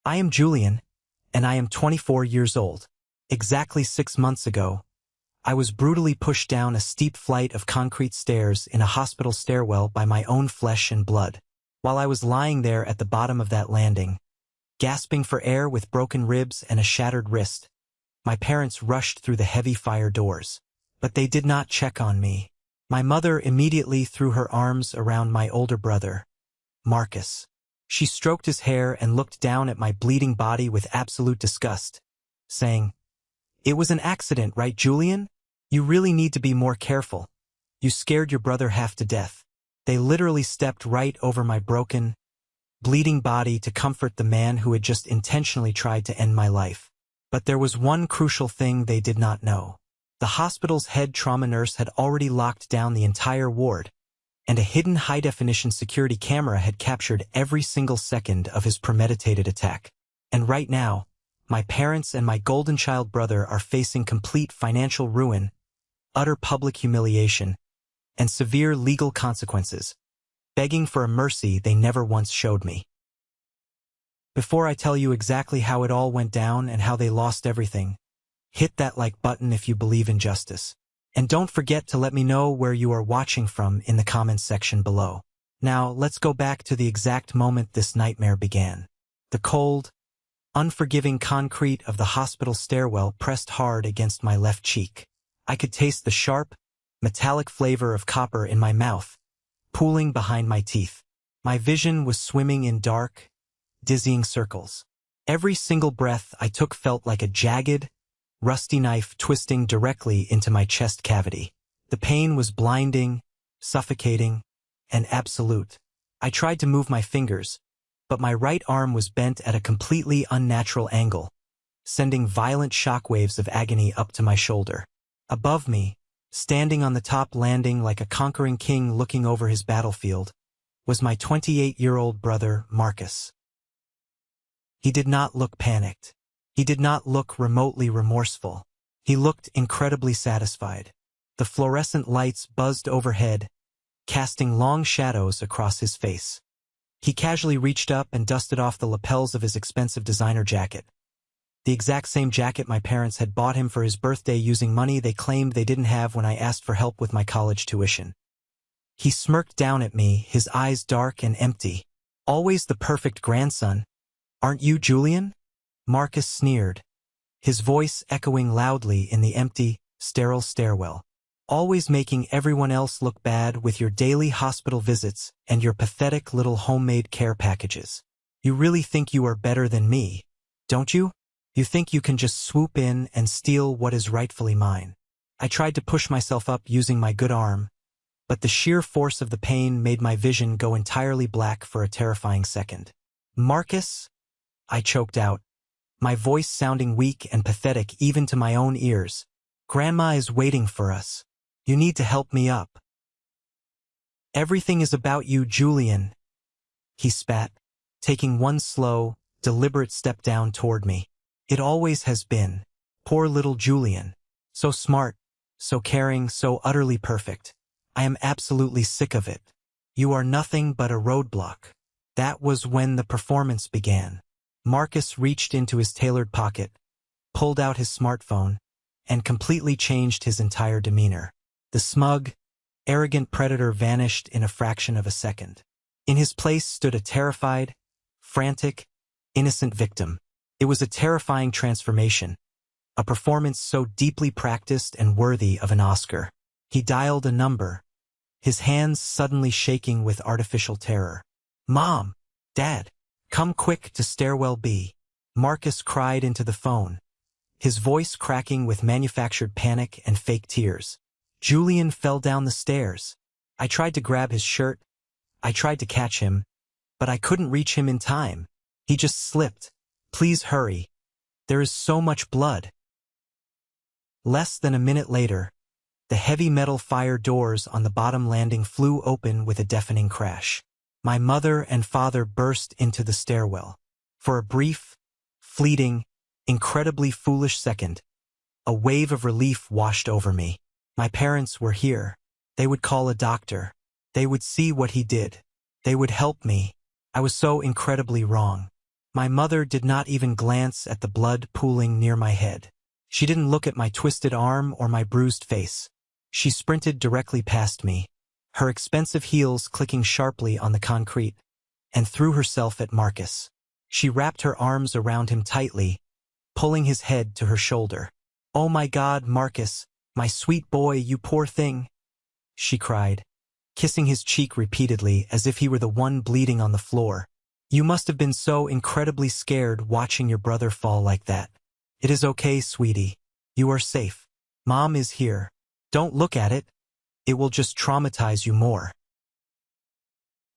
I am Julian, and I am 24 years old. Exactly 6 months ago, I was brutally pushed down a steep flight of concrete stairs in a hospital stairwell by my own flesh and blood. While I was lying there at the bottom of that landing, gasping for air with broken ribs and a shattered wrist, my parents rushed through the heavy fire doors. But they did not check on me. My mother immediately threw her arms around my older brother, Marcus. She stroked his hair and looked down at my bleeding body with absolute disgust, saying, "It was an accident, right, Julian? You really need to be more careful. You scared your brother half to death." They literally stepped right over my broken, bleeding body to comfort the man who had just intentionally tried to end my life. But there was one crucial thing they did not know. The hospital's head trauma nurse had already locked down the entire ward, and a hidden high-definition security camera had captured every single second of his premeditated attack. And right now, my parents and my golden child brother are facing complete financial ruin, utter public humiliation, and severe legal consequences, begging for a mercy they never once showed me. Before I tell you exactly how it all went down and how they lost everything, hit that like button if you believe in justice. And don't forget to let me know where you are watching from in the comments section below. Now, let's go back to the exact moment this nightmare began. The cold, unforgiving concrete of the hospital stairwell pressed hard against my left cheek. I could taste the sharp, metallic flavor of copper in my mouth, pooling behind my teeth. My vision was swimming in dark, dizzying circles. Every single breath I took felt like a jagged, rusty knife twisting directly into my chest cavity. The pain was blinding, suffocating, and absolute. I tried to move my fingers, but my right arm was bent at a completely unnatural angle, sending violent shockwaves of agony up to my shoulder. Above me, standing on the top landing like a conquering king looking over his battlefield, was my 28-year-old brother, Marcus. He did not look panicked. He did not look remotely remorseful. He looked incredibly satisfied. The fluorescent lights buzzed overhead, casting long shadows across his face. He casually reached up and dusted off the lapels of his expensive designer jacket. The exact same jacket my parents had bought him for his birthday using money they claimed they didn't have when I asked for help with my college tuition. He smirked down at me, his eyes dark and empty. "Always the perfect grandson, aren't you, Julian?" Marcus sneered, his voice echoing loudly in the empty, sterile stairwell. "Always making everyone else look bad with your daily hospital visits and your pathetic little homemade care packages. You really think you are better than me, don't you? You think you can just swoop in and steal what is rightfully mine." I tried to push myself up using my good arm, but the sheer force of the pain made my vision go entirely black for a terrifying second. "Marcus?" I choked out, my voice sounding weak and pathetic even to my own ears. "Grandma is waiting for us. You need to help me up." "Everything is about you, Julian," he spat, taking one slow, deliberate step down toward me. "It always has been. Poor little Julian. So smart, so caring, so utterly perfect. I am absolutely sick of it. You are nothing but a roadblock." That was when the performance began. Marcus reached into his tailored pocket, pulled out his smartphone, and completely changed his entire demeanor. The smug, arrogant predator vanished in a fraction of a second. In his place stood a terrified, frantic, innocent victim. It was a terrifying transformation, a performance so deeply practiced and worthy of an Oscar. He dialed a number, his hands suddenly shaking with artificial terror. "Mom! Dad! Come quick to stairwell B," Marcus cried into the phone, his voice cracking with manufactured panic and fake tears. Julian fell down the stairs. I tried to grab his shirt. I tried to catch him, but I couldn't reach him in time. He just slipped. "Please hurry. There is so much blood." Less than a minute later, the heavy metal fire doors on the bottom landing flew open with a deafening crash. My mother and father burst into the stairwell. For a brief, fleeting, incredibly foolish second, a wave of relief washed over me. My parents were here. They would call a doctor. They would see what he did. They would help me. I was so incredibly wrong. My mother did not even glance at the blood pooling near my head. She didn't look at my twisted arm or my bruised face. She sprinted directly past me, her expensive heels clicking sharply on the concrete, and threw herself at Marcus. She wrapped her arms around him tightly, pulling his head to her shoulder. "Oh my God, Marcus, my sweet boy, you poor thing," she cried, kissing his cheek repeatedly as if he were the one bleeding on the floor. "You must have been so incredibly scared watching your brother fall like that. It is okay, sweetie. You are safe. Mom is here. Don't look at it. It will just traumatize you more."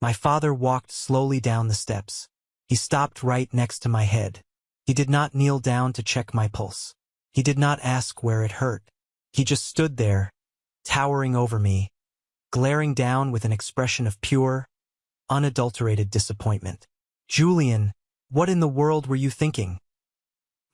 My father walked slowly down the steps. He stopped right next to my head. He did not kneel down to check my pulse. He did not ask where it hurt. He just stood there, towering over me, glaring down with an expression of pure, unadulterated disappointment. "Julian, what in the world were you thinking?"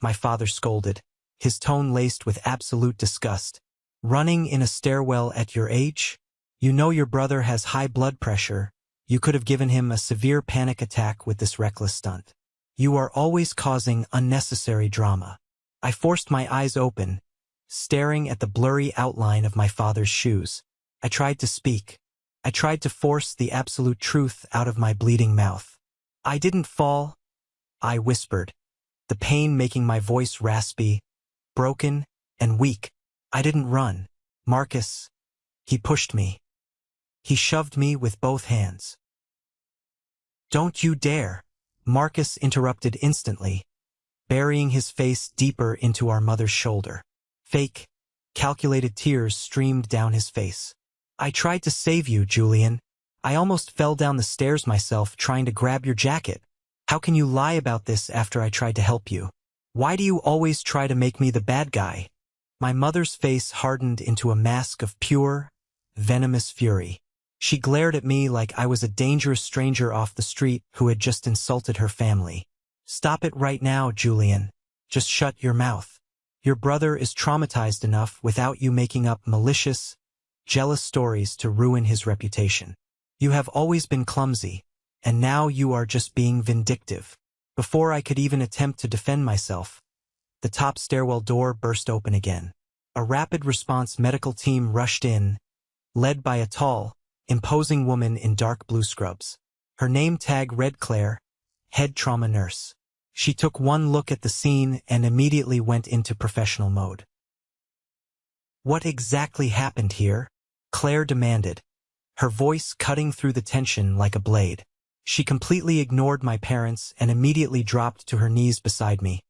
My father scolded, his tone laced with absolute disgust. "Running in a stairwell at your age? You know your brother has high blood pressure. You could have given him a severe panic attack with this reckless stunt. You are always causing unnecessary drama." I forced my eyes open, staring at the blurry outline of my father's shoes. I tried to speak. I tried to force the absolute truth out of my bleeding mouth. "I didn't fall," I whispered, the pain making my voice raspy, broken, and weak. "I didn't run. Marcus." He pushed me. He shoved me with both hands. "Don't you dare," Marcus interrupted instantly, burying his face deeper into our mother's shoulder. Fake, calculated tears streamed down his face. "I tried to save you, Julian. I almost fell down the stairs myself trying to grab your jacket. How can you lie about this after I tried to help you? Why do you always try to make me the bad guy?" My mother's face hardened into a mask of pure, venomous fury. She glared at me like I was a dangerous stranger off the street who had just insulted her family. "Stop it right now, Julian. Just shut your mouth. Your brother is traumatized enough without you making up malicious, jealous stories to ruin his reputation. You have always been clumsy, and now you are just being vindictive." Before I could even attempt to defend myself, the top stairwell door burst open again. A rapid response medical team rushed in, led by a tall, imposing woman in dark blue scrubs. Her name tag read Claire, head trauma nurse. She took one look at the scene and immediately went into professional mode. "What exactly happened here?" Claire demanded, her voice cutting through the tension like a blade. She completely ignored my parents and immediately dropped to her knees beside me,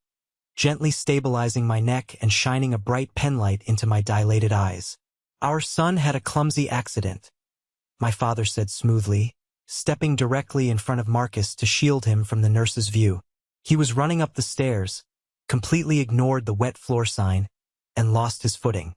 gently stabilizing my neck and shining a bright penlight into my dilated eyes. "Our son had a clumsy accident," my father said smoothly, stepping directly in front of Marcus to shield him from the nurse's view. "He was running up the stairs, completely ignored the wet floor sign, and lost his footing.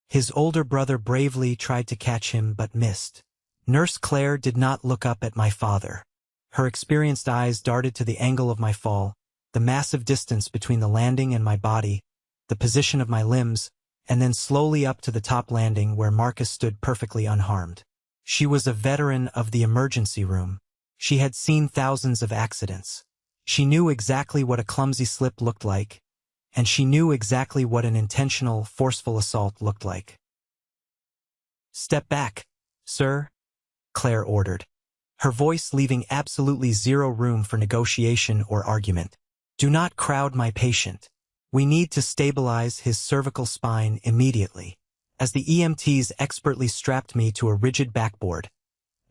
His older brother bravely tried to catch him but missed." Nurse Claire did not look up at my father. Her experienced eyes darted to the angle of my fall, the massive distance between the landing and my body, the position of my limbs, and then slowly up to the top landing where Marcus stood perfectly unharmed. She was a veteran of the emergency room. She had seen thousands of accidents. She knew exactly what a clumsy slip looked like, and she knew exactly what an intentional, forceful assault looked like. "Step back, sir," Claire ordered, her voice leaving absolutely zero room for negotiation or argument. "Do not crowd my patient. We need to stabilize his cervical spine immediately." As the EMTs expertly strapped me to a rigid backboard,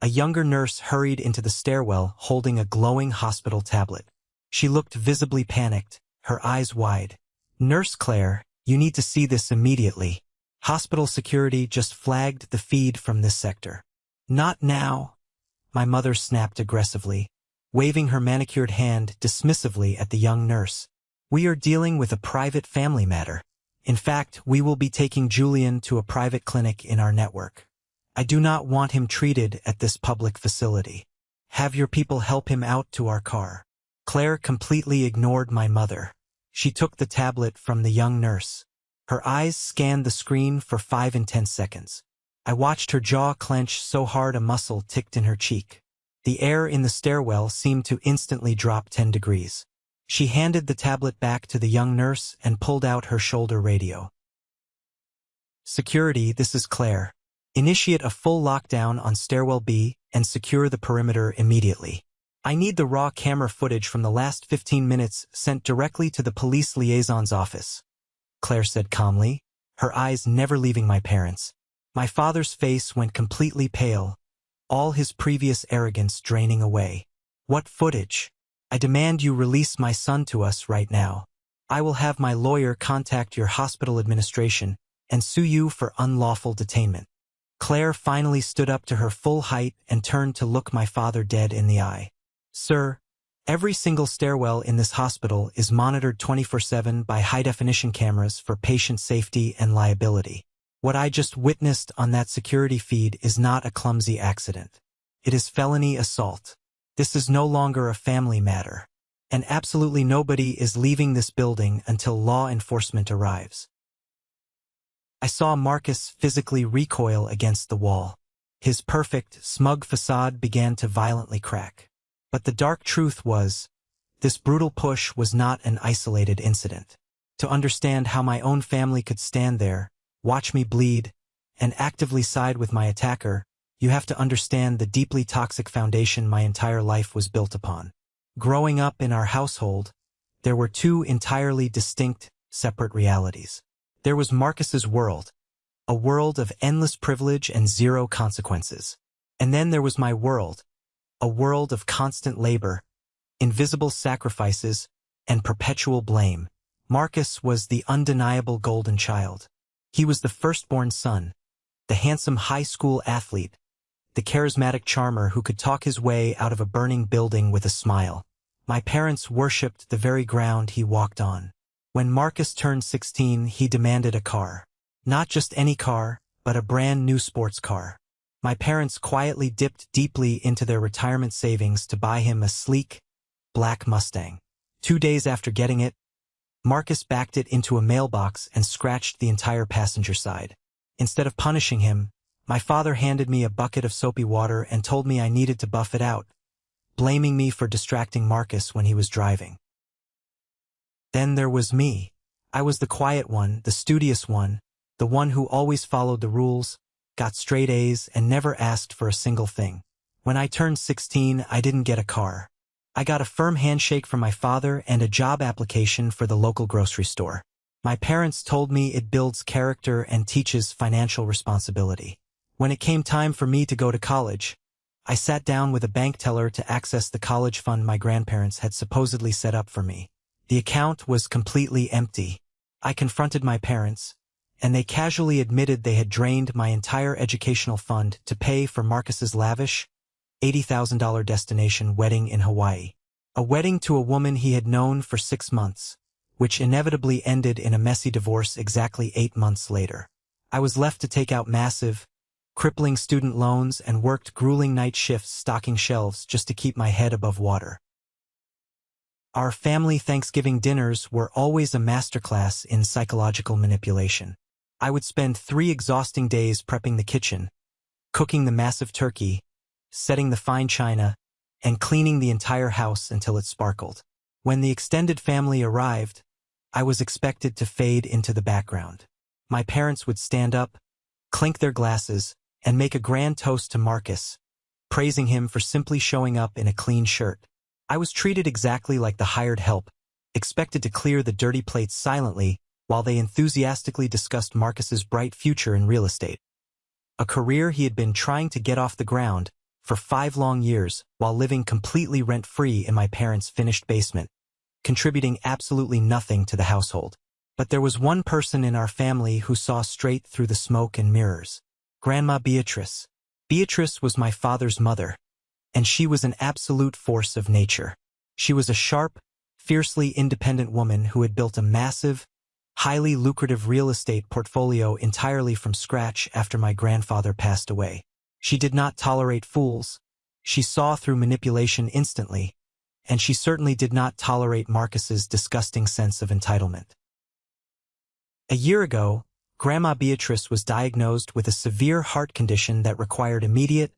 a younger nurse hurried into the stairwell holding a glowing hospital tablet. She looked visibly panicked, her eyes wide. "Nurse Claire, you need to see this immediately. Hospital security just flagged the feed from this sector." "Not now," my mother snapped aggressively, waving her manicured hand dismissively at the young nurse. "We are dealing with a private family matter. In fact, we will be taking Julian to a private clinic in our network. I do not want him treated at this public facility. Have your people help him out to our car." Claire completely ignored my mother. She took the tablet from the young nurse. Her eyes scanned the screen for 5 intense seconds. I watched her jaw clench so hard a muscle ticked in her cheek. The air in the stairwell seemed to instantly drop 10 degrees. She handed the tablet back to the young nurse and pulled out her shoulder radio. Security, this is Claire. Initiate a full lockdown on Stairwell B and secure the perimeter immediately. I need the raw camera footage from the last 15 minutes sent directly to the police liaison's office, Claire said calmly, her eyes never leaving my parents. My father's face went completely pale, all his previous arrogance draining away. What footage? I demand you release my son to us right now. I will have my lawyer contact your hospital administration and sue you for unlawful detainment. Claire finally stood up to her full height and turned to look my father dead in the eye. Sir, every single stairwell in this hospital is monitored 24/7 by high-definition cameras for patient safety and liability. What I just witnessed on that security feed is not a clumsy accident. It is felony assault. This is no longer a family matter. And absolutely nobody is leaving this building until law enforcement arrives. I saw Marcus physically recoil against the wall. His perfect, smug facade began to violently crack. But the dark truth was, this brutal push was not an isolated incident. To understand how my own family could stand there, watch me bleed, and actively side with my attacker, you have to understand the deeply toxic foundation my entire life was built upon. Growing up in our household, there were two entirely distinct, separate realities. There was Marcus's world, a world of endless privilege and zero consequences. And then there was my world, a world of constant labor, invisible sacrifices, and perpetual blame. Marcus was the undeniable golden child. He was the firstborn son, the handsome high school athlete, the charismatic charmer who could talk his way out of a burning building with a smile. My parents worshipped the very ground he walked on. When Marcus turned 16, he demanded a car. Not just any car, but a brand new sports car. My parents quietly dipped deeply into their retirement savings to buy him a sleek, black Mustang. 2 days after getting it, Marcus backed it into a mailbox and scratched the entire passenger side. Instead of punishing him, my father handed me a bucket of soapy water and told me I needed to buff it out, blaming me for distracting Marcus when he was driving. Then there was me. I was the quiet one, the studious one, the one who always followed the rules, got straight A's, and never asked for a single thing. When I turned 16, I didn't get a car. I got a firm handshake from my father and a job application for the local grocery store. My parents told me it builds character and teaches financial responsibility. When it came time for me to go to college, I sat down with a bank teller to access the college fund my grandparents had supposedly set up for me. The account was completely empty. I confronted my parents, and they casually admitted they had drained my entire educational fund to pay for Marcus's lavish, $80,000 destination wedding in Hawaii. A wedding to a woman he had known for 6 months, which inevitably ended in a messy divorce exactly 8 months later. I was left to take out massive, crippling student loans and worked grueling night shifts stocking shelves just to keep my head above water. Our family Thanksgiving dinners were always a masterclass in psychological manipulation. I would spend 3 exhausting days prepping the kitchen, cooking the massive turkey, setting the fine china, and cleaning the entire house until it sparkled. When the extended family arrived, I was expected to fade into the background. My parents would stand up, clink their glasses, and make a grand toast to Marcus, praising him for simply showing up in a clean shirt. I was treated exactly like the hired help, expected to clear the dirty plates silently while they enthusiastically discussed Marcus's bright future in real estate. A career he had been trying to get off the ground for 5 long years while living completely rent-free in my parents' finished basement, contributing absolutely nothing to the household. But there was one person in our family who saw straight through the smoke and mirrors. Grandma Beatrice. Beatrice was my father's mother, and she was an absolute force of nature. She was a sharp, fiercely independent woman who had built a massive, highly lucrative real estate portfolio entirely from scratch after my grandfather passed away. She did not tolerate fools. She saw through manipulation instantly, and she certainly did not tolerate Marcus's disgusting sense of entitlement. A year ago, Grandma Beatrice was diagnosed with a severe heart condition that required immediate,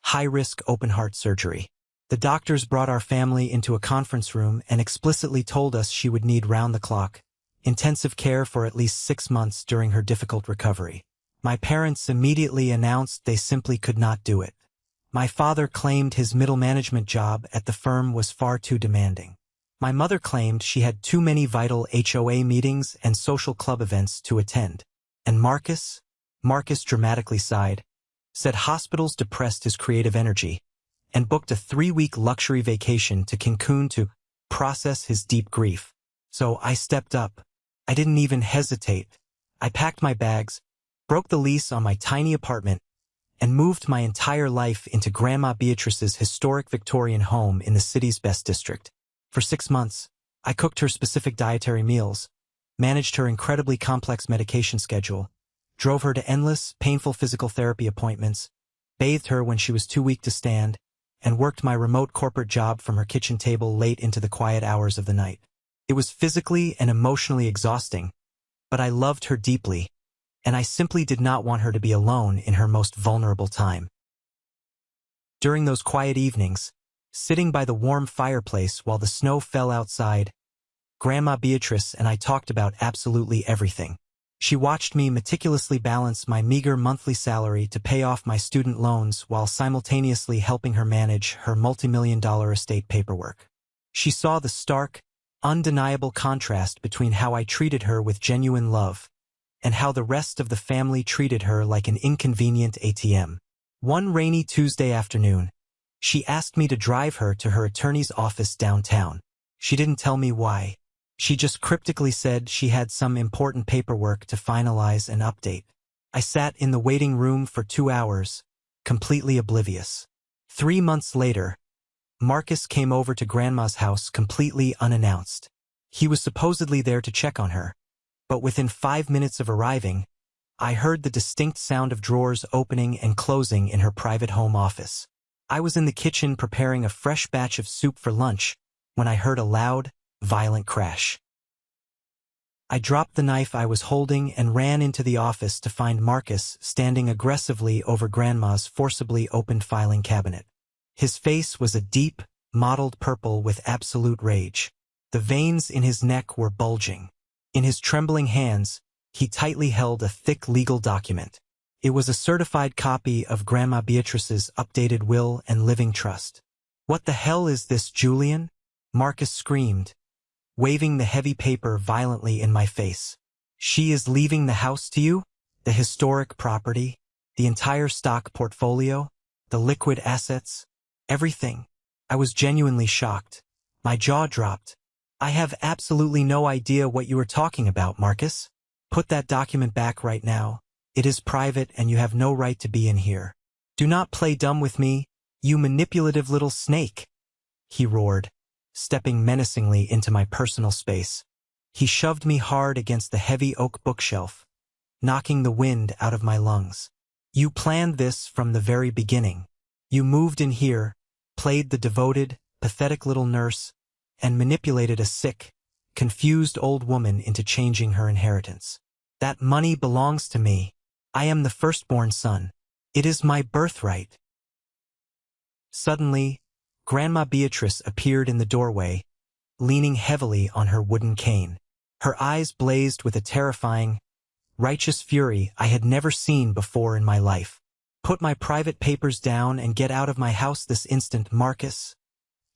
high-risk open-heart surgery. The doctors brought our family into a conference room and explicitly told us she would need round-the-clock intensive care for at least 6 months during her difficult recovery. My parents immediately announced they simply could not do it. My father claimed his middle management job at the firm was far too demanding. My mother claimed she had too many vital HOA meetings and social club events to attend. And Marcus dramatically sighed, said hospitals depressed his creative energy, and booked a 3-week luxury vacation to Cancun to process his deep grief. So I stepped up. I didn't even hesitate. I packed my bags, broke the lease on my tiny apartment, and moved my entire life into Grandma Beatrice's historic Victorian home in the city's best district. For 6 months, I cooked her specific dietary meals, managed her incredibly complex medication schedule, drove her to endless, painful physical therapy appointments, bathed her when she was too weak to stand, and worked my remote corporate job from her kitchen table late into the quiet hours of the night. It was physically and emotionally exhausting, but I loved her deeply, and I simply did not want her to be alone in her most vulnerable time. During those quiet evenings, sitting by the warm fireplace while the snow fell outside, Grandma Beatrice and I talked about absolutely everything. She watched me meticulously balance my meager monthly salary to pay off my student loans while simultaneously helping her manage her multi-million-dollar estate paperwork. She saw the stark, undeniable contrast between how I treated her with genuine love and how the rest of the family treated her like an inconvenient ATM. One rainy Tuesday afternoon, she asked me to drive her to her attorney's office downtown. She didn't tell me why. She just cryptically said she had some important paperwork to finalize and update. I sat in the waiting room for 2 hours, completely oblivious. 3 months later, Marcus came over to Grandma's house completely unannounced. He was supposedly there to check on her, but within 5 minutes of arriving, I heard the distinct sound of drawers opening and closing in her private home office. I was in the kitchen preparing a fresh batch of soup for lunch when I heard a loud, violent crash. I dropped the knife I was holding and ran into the office to find Marcus standing aggressively over Grandma's forcibly opened filing cabinet. His face was a deep, mottled purple with absolute rage. The veins in his neck were bulging. In his trembling hands, he tightly held a thick legal document. It was a certified copy of Grandma Beatrice's updated will and living trust. "What the hell is this, Julian?" Marcus screamed, waving the heavy paper violently in my face. "She is leaving the house to you? The historic property? The entire stock portfolio? The liquid assets? Everything?" I was genuinely shocked. My jaw dropped. "I have absolutely no idea what you are talking about, Marcus. Put that document back right now. It is private and you have no right to be in here. Do not play dumb with me, you manipulative little snake," he roared, stepping menacingly into my personal space. He shoved me hard against the heavy oak bookshelf, knocking the wind out of my lungs. "You planned this from the very beginning. You moved in here, played the devoted, pathetic little nurse, and manipulated a sick, confused old woman into changing her inheritance. That money belongs to me. I am the firstborn son. It is my birthright." Suddenly, Grandma Beatrice appeared in the doorway, leaning heavily on her wooden cane. Her eyes blazed with a terrifying, righteous fury I had never seen before in my life. "Put my private papers down and get out of my house this instant, Marcus,"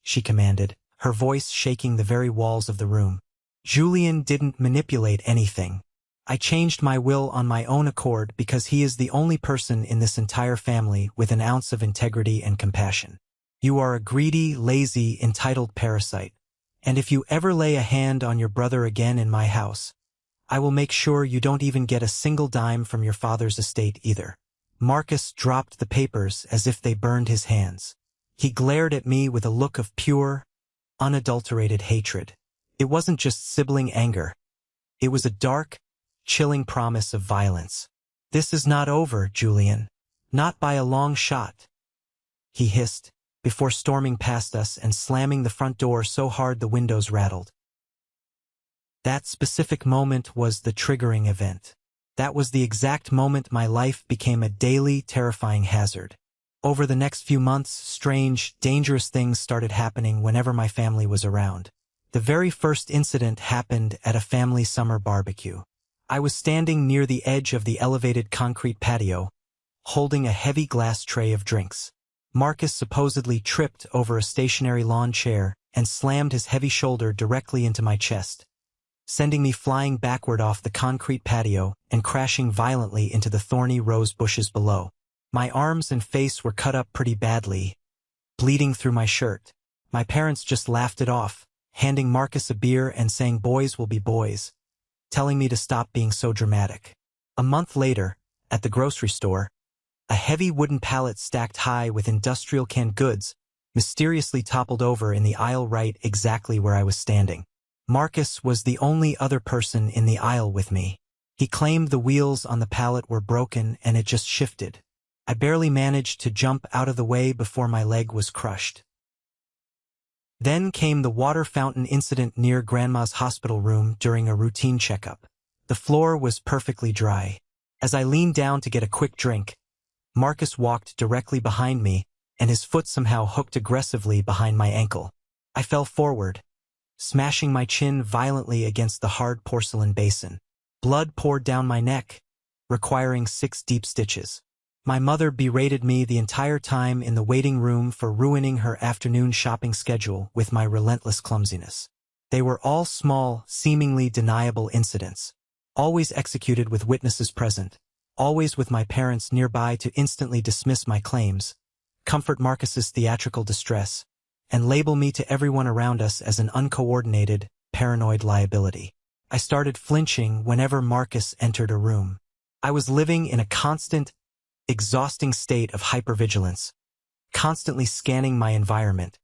she commanded, her voice shaking the very walls of the room. "Julian didn't manipulate anything. I changed my will on my own accord because he is the only person in this entire family with an ounce of integrity and compassion. You are a greedy, lazy, entitled parasite, and if you ever lay a hand on your brother again in my house, I will make sure you don't even get a single dime from your father's estate either." Marcus dropped the papers as if they burned his hands. He glared at me with a look of pure, unadulterated hatred. It wasn't just sibling anger. It was a dark, chilling promise of violence. "This is not over, Julian. Not by a long shot," he hissed, before storming past us and slamming the front door so hard the windows rattled. That specific moment was the triggering event. That was the exact moment my life became a daily, terrifying hazard. Over the next few months, strange, dangerous things started happening whenever my family was around. The very first incident happened at a family summer barbecue. I was standing near the edge of the elevated concrete patio, holding a heavy glass tray of drinks. Marcus supposedly tripped over a stationary lawn chair and slammed his heavy shoulder directly into my chest, sending me flying backward off the concrete patio and crashing violently into the thorny rose bushes below. My arms and face were cut up pretty badly, bleeding through my shirt. My parents just laughed it off, handing Marcus a beer and saying boys will be boys, telling me to stop being so dramatic. A month later, at the grocery store, a heavy wooden pallet stacked high with industrial canned goods mysteriously toppled over in the aisle right exactly where I was standing. Marcus was the only other person in the aisle with me. He claimed the wheels on the pallet were broken and it just shifted. I barely managed to jump out of the way before my leg was crushed. Then came the water fountain incident near Grandma's hospital room during a routine checkup. The floor was perfectly dry. As I leaned down to get a quick drink, Marcus walked directly behind me, and his foot somehow hooked aggressively behind my ankle. I fell forward, smashing my chin violently against the hard porcelain basin. Blood poured down my neck, requiring 6 deep stitches. My mother berated me the entire time in the waiting room for ruining her afternoon shopping schedule with my relentless clumsiness. They were all small, seemingly deniable incidents, always executed with witnesses present, always with my parents nearby to instantly dismiss my claims, comfort Marcus's theatrical distress, and label me to everyone around us as an uncoordinated, paranoid liability. I started flinching whenever Marcus entered a room. I was living in a constant, exhausting state of hypervigilance, constantly scanning my environment,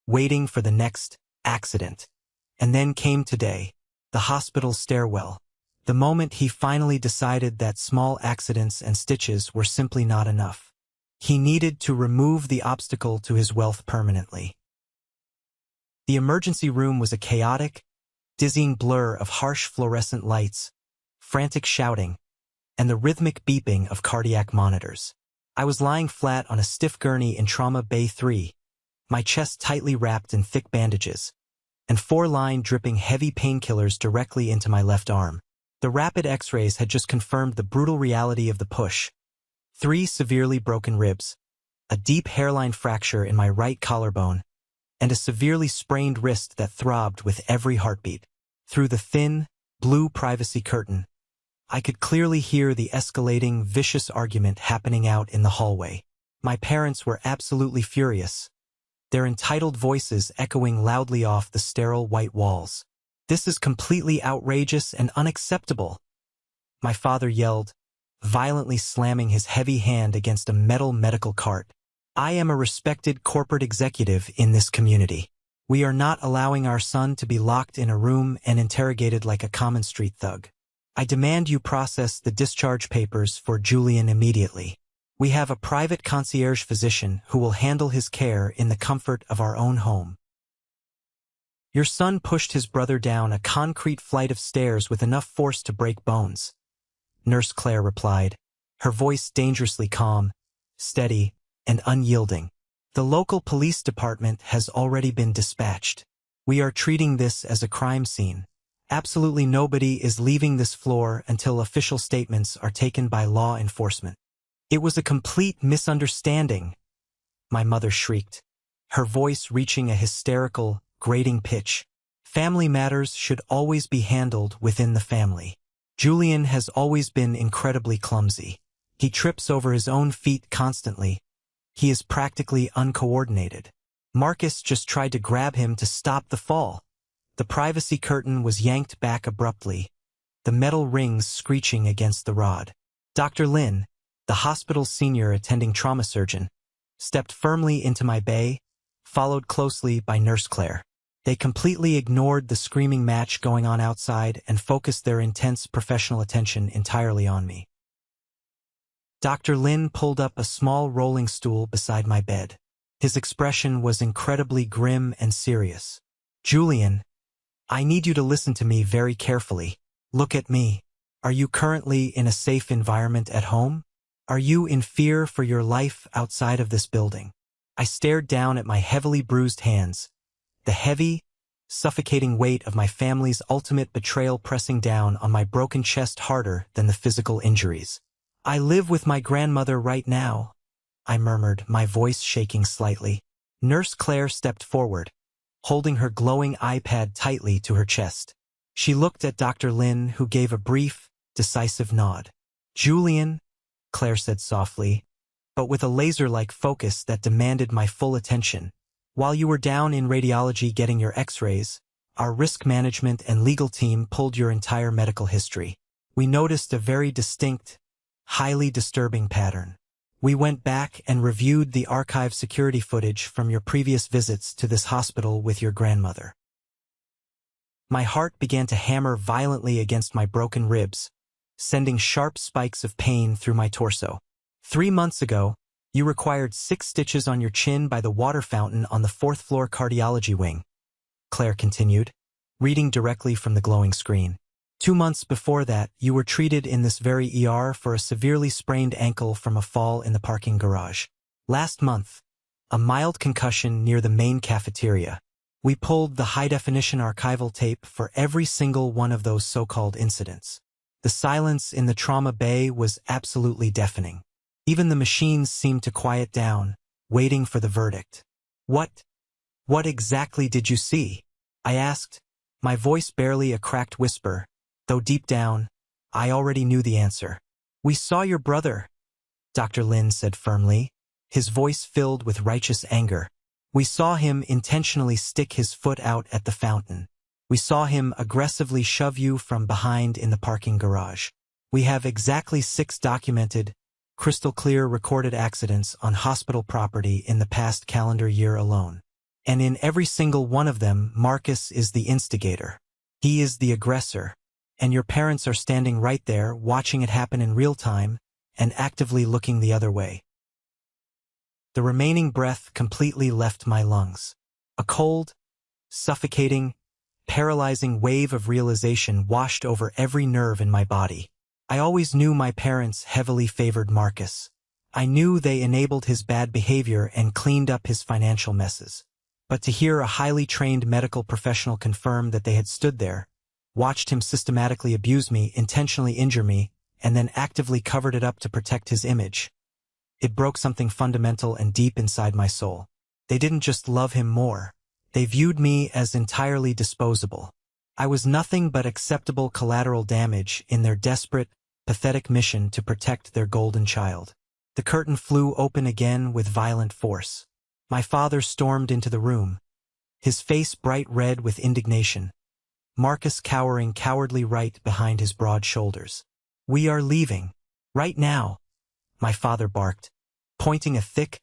waiting for the next accident. And then came today, the hospital stairwell, the moment he finally decided that small accidents and stitches were simply not enough. He needed to remove the obstacle to his wealth permanently. The emergency room was a chaotic, dizzying blur of harsh fluorescent lights, frantic shouting, and the rhythmic beeping of cardiac monitors. I was lying flat on a stiff gurney in Trauma Bay 3, my chest tightly wrapped in thick bandages, and 4-line dripping heavy painkillers directly into my left arm. The rapid x-rays had just confirmed the brutal reality of the push. 3 severely broken ribs, a deep hairline fracture in my right collarbone, and a severely sprained wrist that throbbed with every heartbeat. Through the thin, blue privacy curtain, I could clearly hear the escalating, vicious argument happening out in the hallway. My parents were absolutely furious, their entitled voices echoing loudly off the sterile white walls. "This is completely outrageous and unacceptable," my father yelled, violently slamming his heavy hand against a metal medical cart. "I am a respected corporate executive in this community. We are not allowing our son to be locked in a room and interrogated like a common street thug. I demand you process the discharge papers for Julian immediately. We have a private concierge physician who will handle his care in the comfort of our own home." Your son pushed his brother down a concrete flight of stairs with enough force to break bones, Nurse Claire replied, her voice dangerously calm, steady, and unyielding. "The local police department has already been dispatched. We are treating this as a crime scene. Absolutely nobody is leaving this floor until official statements are taken by law enforcement." "It was a complete misunderstanding," my mother shrieked, her voice reaching a hysterical, grating pitch. "Family matters should always be handled within the family. Julian has always been incredibly clumsy. He trips over his own feet constantly. He is practically uncoordinated. Marcus just tried to grab him to stop the fall." The privacy curtain was yanked back abruptly, the metal rings screeching against the rod. Dr. Lin, the hospital's senior attending trauma surgeon, stepped firmly into my bay, followed closely by Nurse Claire. They completely ignored the screaming match going on outside and focused their intense professional attention entirely on me. Dr. Lin pulled up a small rolling stool beside my bed. His expression was incredibly grim and serious. "Julian, I need you to listen to me very carefully. Look at me. Are you currently in a safe environment at home? Are you in fear for your life outside of this building? I stared down at my heavily bruised hands, the heavy, suffocating weight of my family's ultimate betrayal pressing down on my broken chest harder than the physical injuries. I live with my grandmother right now, I murmured, my voice shaking slightly. Nurse Claire stepped forward, holding her glowing iPad tightly to her chest. She looked at Dr. Lin, who gave a brief, decisive nod. Julian, Claire said softly, but with a laser-like focus that demanded my full attention. While you were down in radiology getting your x-rays, our risk management and legal team pulled your entire medical history. We noticed a very distinct, highly disturbing pattern. We went back and reviewed the archive security footage from your previous visits to this hospital with your grandmother. My heart began to hammer violently against my broken ribs, sending sharp spikes of pain through my torso. 3 months ago, you required 6 stitches on your chin by the water fountain on the 4th floor cardiology wing, Claire continued, reading directly from the glowing screen. 2 months before that, you were treated in this very ER for a severely sprained ankle from a fall in the parking garage. Last month, a mild concussion near the main cafeteria. We pulled the high-definition archival tape for every single one of those so-called incidents. The silence in the trauma bay was absolutely deafening. Even the machines seemed to quiet down, waiting for the verdict. What exactly did you see? I asked, my voice barely a cracked whisper, though deep down, I already knew the answer. We saw your brother, Dr. Lin said firmly, his voice filled with righteous anger. We saw him intentionally stick his foot out at the fountain. We saw him aggressively shove you from behind in the parking garage. We have exactly 6 documented, crystal-clear recorded accidents on hospital property in the past calendar year alone. And in every single one of them, Marcus is the instigator. He is the aggressor, and your parents are standing right there watching it happen in real time and actively looking the other way. The remaining breath completely left my lungs. A cold, suffocating, paralyzing wave of realization washed over every nerve in my body. I always knew my parents heavily favored Marcus. I knew they enabled his bad behavior and cleaned up his financial messes. But to hear a highly trained medical professional confirm that they had stood there, watched him systematically abuse me, intentionally injure me, and then actively covered it up to protect his image, it broke something fundamental and deep inside my soul. They didn't just love him more. They viewed me as entirely disposable. I was nothing but acceptable collateral damage in their desperate, pathetic mission to protect their golden child. The curtain flew open again with violent force. My father stormed into the room, his face bright red with indignation, Marcus cowering cowardly right behind his broad shoulders. We are leaving. Right now, my father barked, pointing a thick,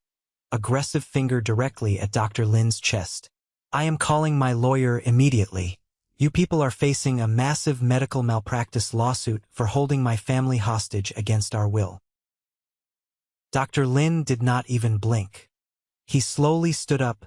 aggressive finger directly at Dr. Lin's chest. I am calling my lawyer immediately. You people are facing a massive medical malpractice lawsuit for holding my family hostage against our will. Dr. Lin did not even blink. He slowly stood up,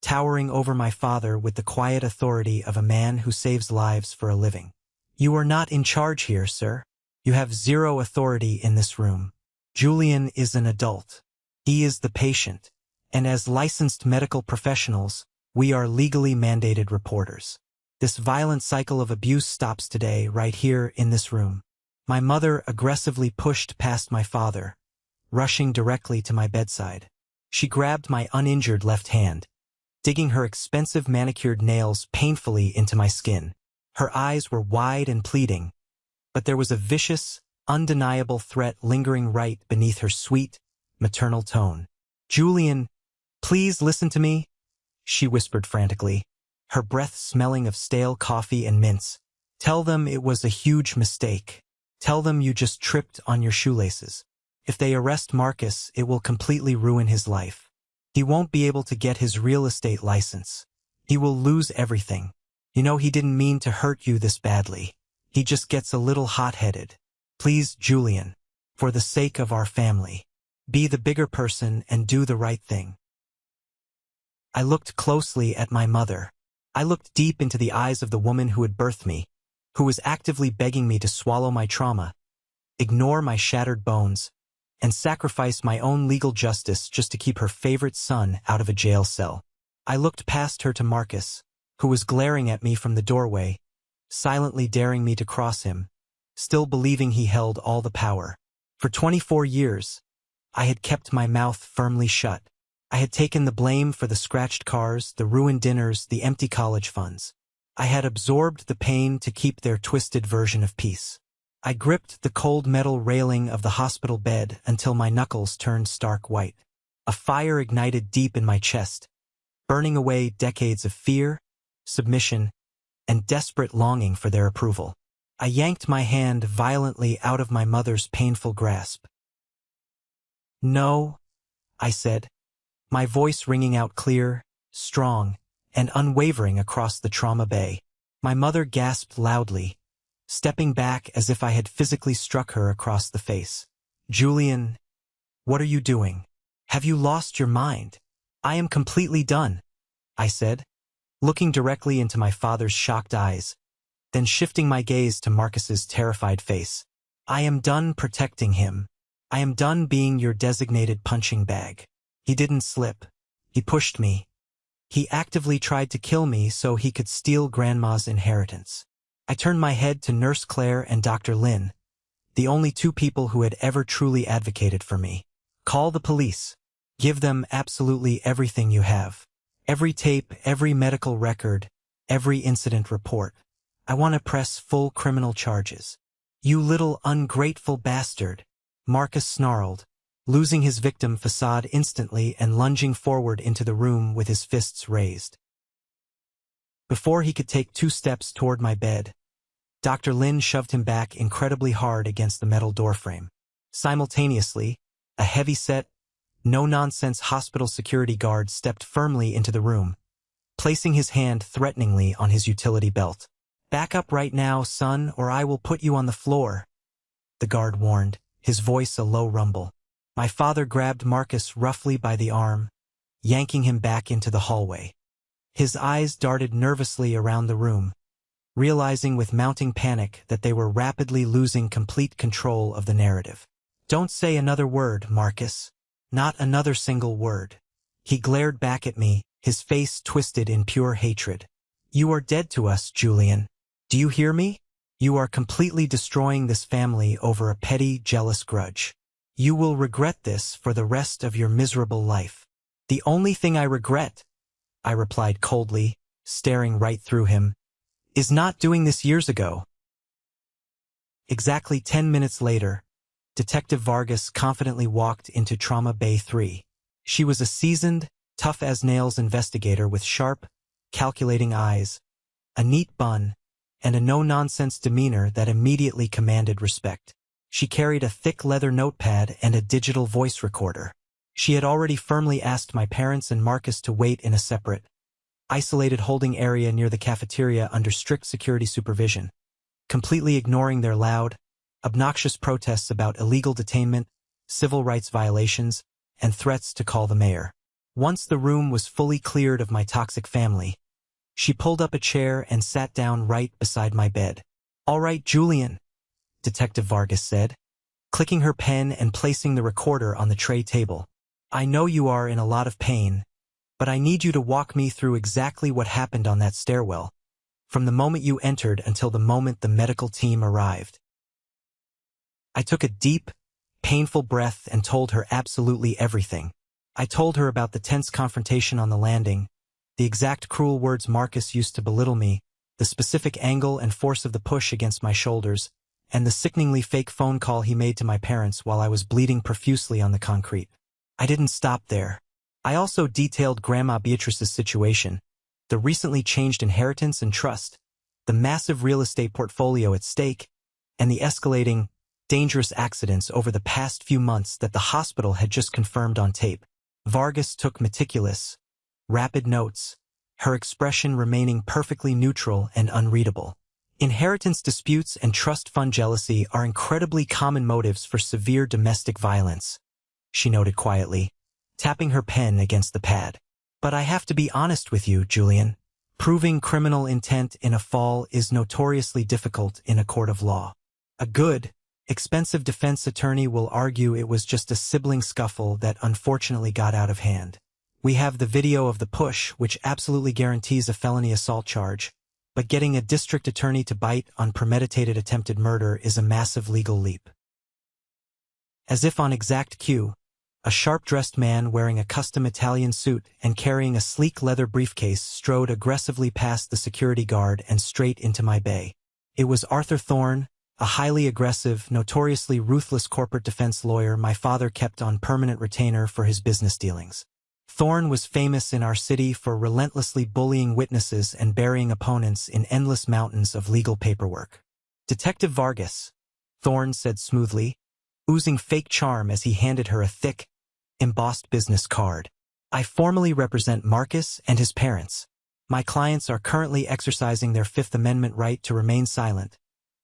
towering over my father with the quiet authority of a man who saves lives for a living. You are not in charge here, sir. You have zero authority in this room. Julian is an adult. He is the patient, and as licensed medical professionals, we are legally mandated reporters. This violent cycle of abuse stops today, right here in this room. My mother aggressively pushed past my father, rushing directly to my bedside. She grabbed my uninjured left hand, digging her expensive manicured nails painfully into my skin. Her eyes were wide and pleading, but there was a vicious, undeniable threat lingering right beneath her sweet, maternal tone. Julian, please listen to me, she whispered frantically, her breath smelling of stale coffee and mints. Tell them it was a huge mistake. Tell them you just tripped on your shoelaces. If they arrest Marcus, it will completely ruin his life. He won't be able to get his real estate license. He will lose everything. You know, he didn't mean to hurt you this badly. He just gets a little hot-headed. Please, Julian, for the sake of our family, be the bigger person and do the right thing. I looked closely at my mother. I looked deep into the eyes of the woman who had birthed me, who was actively begging me to swallow my trauma, ignore my shattered bones, and sacrifice my own legal justice just to keep her favorite son out of a jail cell. I looked past her to Marcus, who was glaring at me from the doorway, silently daring me to cross him, still believing he held all the power. For 24 years, I had kept my mouth firmly shut. I had taken the blame for the scratched cars, the ruined dinners, the empty college funds. I had absorbed the pain to keep their twisted version of peace. I gripped the cold metal railing of the hospital bed until my knuckles turned stark white. A fire ignited deep in my chest, burning away decades of fear, submission, and desperate longing for their approval. I yanked my hand violently out of my mother's painful grasp. "No," I said, my voice ringing out clear, strong, and unwavering across the trauma bay. My mother gasped loudly, stepping back as if I had physically struck her across the face. "Julian, what are you doing? Have you lost your mind?" "I am completely done," I said, looking directly into my father's shocked eyes, then shifting my gaze to Marcus's terrified face. "I am done protecting him. I am done being your designated punching bag. He didn't slip. He pushed me. He actively tried to kill me so he could steal Grandma's inheritance." I turned my head to Nurse Claire and Dr. Lin, the only two people who had ever truly advocated for me. "Call the police. Give them absolutely everything you have. Every tape, every medical record, every incident report. I want to press full criminal charges." "You little ungrateful bastard," Marcus snarled, losing his victim facade instantly and lunging forward into the room with his fists raised. Before he could take 2 steps toward my bed, Dr. Lin shoved him back incredibly hard against the metal doorframe. Simultaneously, a heavy-set, no-nonsense hospital security guard stepped firmly into the room, placing his hand threateningly on his utility belt. "Back up right now, son, or I will put you on the floor," the guard warned, his voice a low rumble. My father grabbed Marcus roughly by the arm, yanking him back into the hallway. His eyes darted nervously around the room, realizing with mounting panic that they were rapidly losing complete control of the narrative. "Don't say another word, Marcus. Not another single word." He glared back at me, his face twisted in pure hatred. "You are dead to us, Julian. Do you hear me? You are completely destroying this family over a petty, jealous grudge. You will regret this for the rest of your miserable life." "The only thing I regret," I replied coldly, staring right through him, "is not doing this years ago." Exactly 10 minutes later, Detective Vargas confidently walked into Trauma Bay 3. She was a seasoned, tough-as-nails investigator with sharp, calculating eyes, a neat bun, and a no-nonsense demeanor that immediately commanded respect. She carried a thick leather notepad and a digital voice recorder. She had already firmly asked my parents and Marcus to wait in a separate, isolated holding area near the cafeteria under strict security supervision, completely ignoring their loud, obnoxious protests about illegal detainment, civil rights violations, and threats to call the mayor. Once the room was fully cleared of my toxic family, she pulled up a chair and sat down right beside my bed. "All right, Julian," Detective Vargas said, clicking her pen and placing the recorder on the tray table. "I know you are in a lot of pain, but I need you to walk me through exactly what happened on that stairwell, from the moment you entered until the moment the medical team arrived." I took a deep, painful breath and told her absolutely everything. I told her about the tense confrontation on the landing, the exact cruel words Marcus used to belittle me, the specific angle and force of the push against my shoulders, and the sickeningly fake phone call he made to my parents while I was bleeding profusely on the concrete. I didn't stop there. I also detailed Grandma Beatrice's situation, the recently changed inheritance and trust, the massive real estate portfolio at stake, and the escalating, dangerous accidents over the past few months that the hospital had just confirmed on tape. Vargas took meticulous, rapid notes, her expression remaining perfectly neutral and unreadable. "Inheritance disputes and trust fund jealousy are incredibly common motives for severe domestic violence," she noted quietly, tapping her pen against the pad. "But I have to be honest with you, Julian. Proving criminal intent in a fall is notoriously difficult in a court of law. A good, Expensive defense attorney will argue it was just a sibling scuffle that unfortunately got out of hand. We have the video of the push, which absolutely guarantees a felony assault charge, but getting a district attorney to bite on premeditated attempted murder is a massive legal leap. As if on exact cue, a sharp-dressed man wearing a custom Italian suit and carrying a sleek leather briefcase strode aggressively past the security guard and straight into my bay. It was Arthur Thorne, a highly aggressive, notoriously ruthless corporate defense lawyer my father kept on permanent retainer for his business dealings. Thorne was famous in our city for relentlessly bullying witnesses and burying opponents in endless mountains of legal paperwork. "Detective Vargas," Thorne said smoothly, oozing fake charm as he handed her a thick, embossed business card. "I formally represent Marcus and his parents. My clients are currently exercising their Fifth Amendment right to remain silent,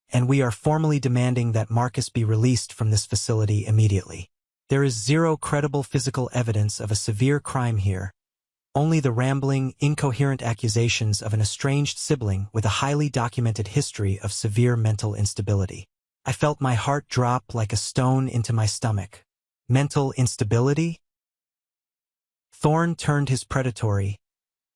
and we are formally demanding that Marcus be released from this facility immediately. There is zero credible physical evidence of a severe crime here, only the rambling, incoherent accusations of an estranged sibling with a highly documented history of severe mental instability." I felt my heart drop like a stone into my stomach. Mental instability? Thorne turned his predatory,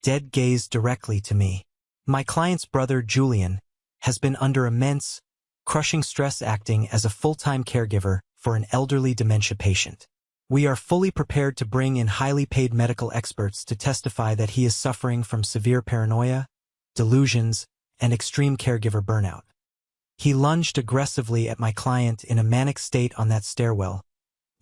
dead gaze directly to me. "My client's brother, Julian, has been under immense, crushing stress acting as a full-time caregiver for an elderly dementia patient. We are fully prepared to bring in highly paid medical experts to testify that he is suffering from severe paranoia, delusions, and extreme caregiver burnout." He lunged aggressively at my client in a manic state on that stairwell,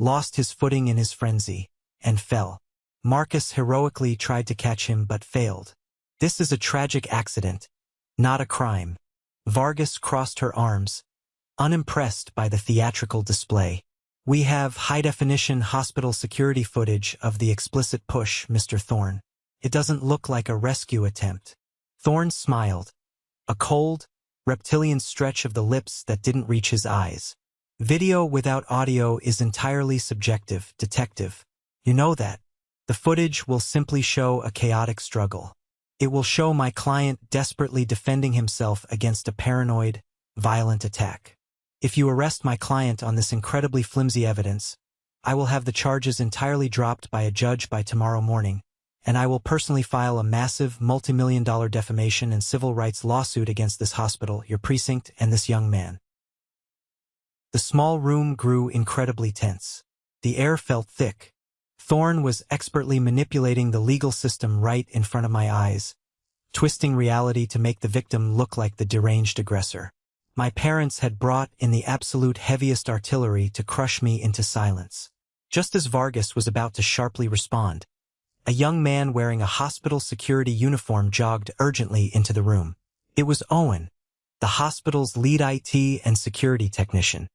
lost his footing in his frenzy, and fell. Marcus heroically tried to catch him but failed. "This is a tragic accident, not a crime." Vargas crossed her arms, unimpressed by the theatrical display. "We have high-definition hospital security footage of the explicit push, Mr. Thorne. It doesn't look like a rescue attempt." Thorne smiled, a cold, reptilian stretch of the lips that didn't reach his eyes. "Video without audio is entirely subjective, detective. You know that. The footage will simply show a chaotic struggle. It will show my client desperately defending himself against a paranoid, violent attack. If you arrest my client on this incredibly flimsy evidence, I will have the charges entirely dropped by a judge by tomorrow morning, and I will personally file a massive multi-million-dollar defamation and civil rights lawsuit against this hospital, your precinct, and this young man." The small room grew incredibly tense. The air felt thick. Thorne was expertly manipulating the legal system right in front of my eyes, twisting reality to make the victim look like the deranged aggressor. My parents had brought in the absolute heaviest artillery to crush me into silence. Just as Vargas was about to sharply respond, a young man wearing a hospital security uniform jogged urgently into the room. It was Owen, the hospital's lead IT and security technician.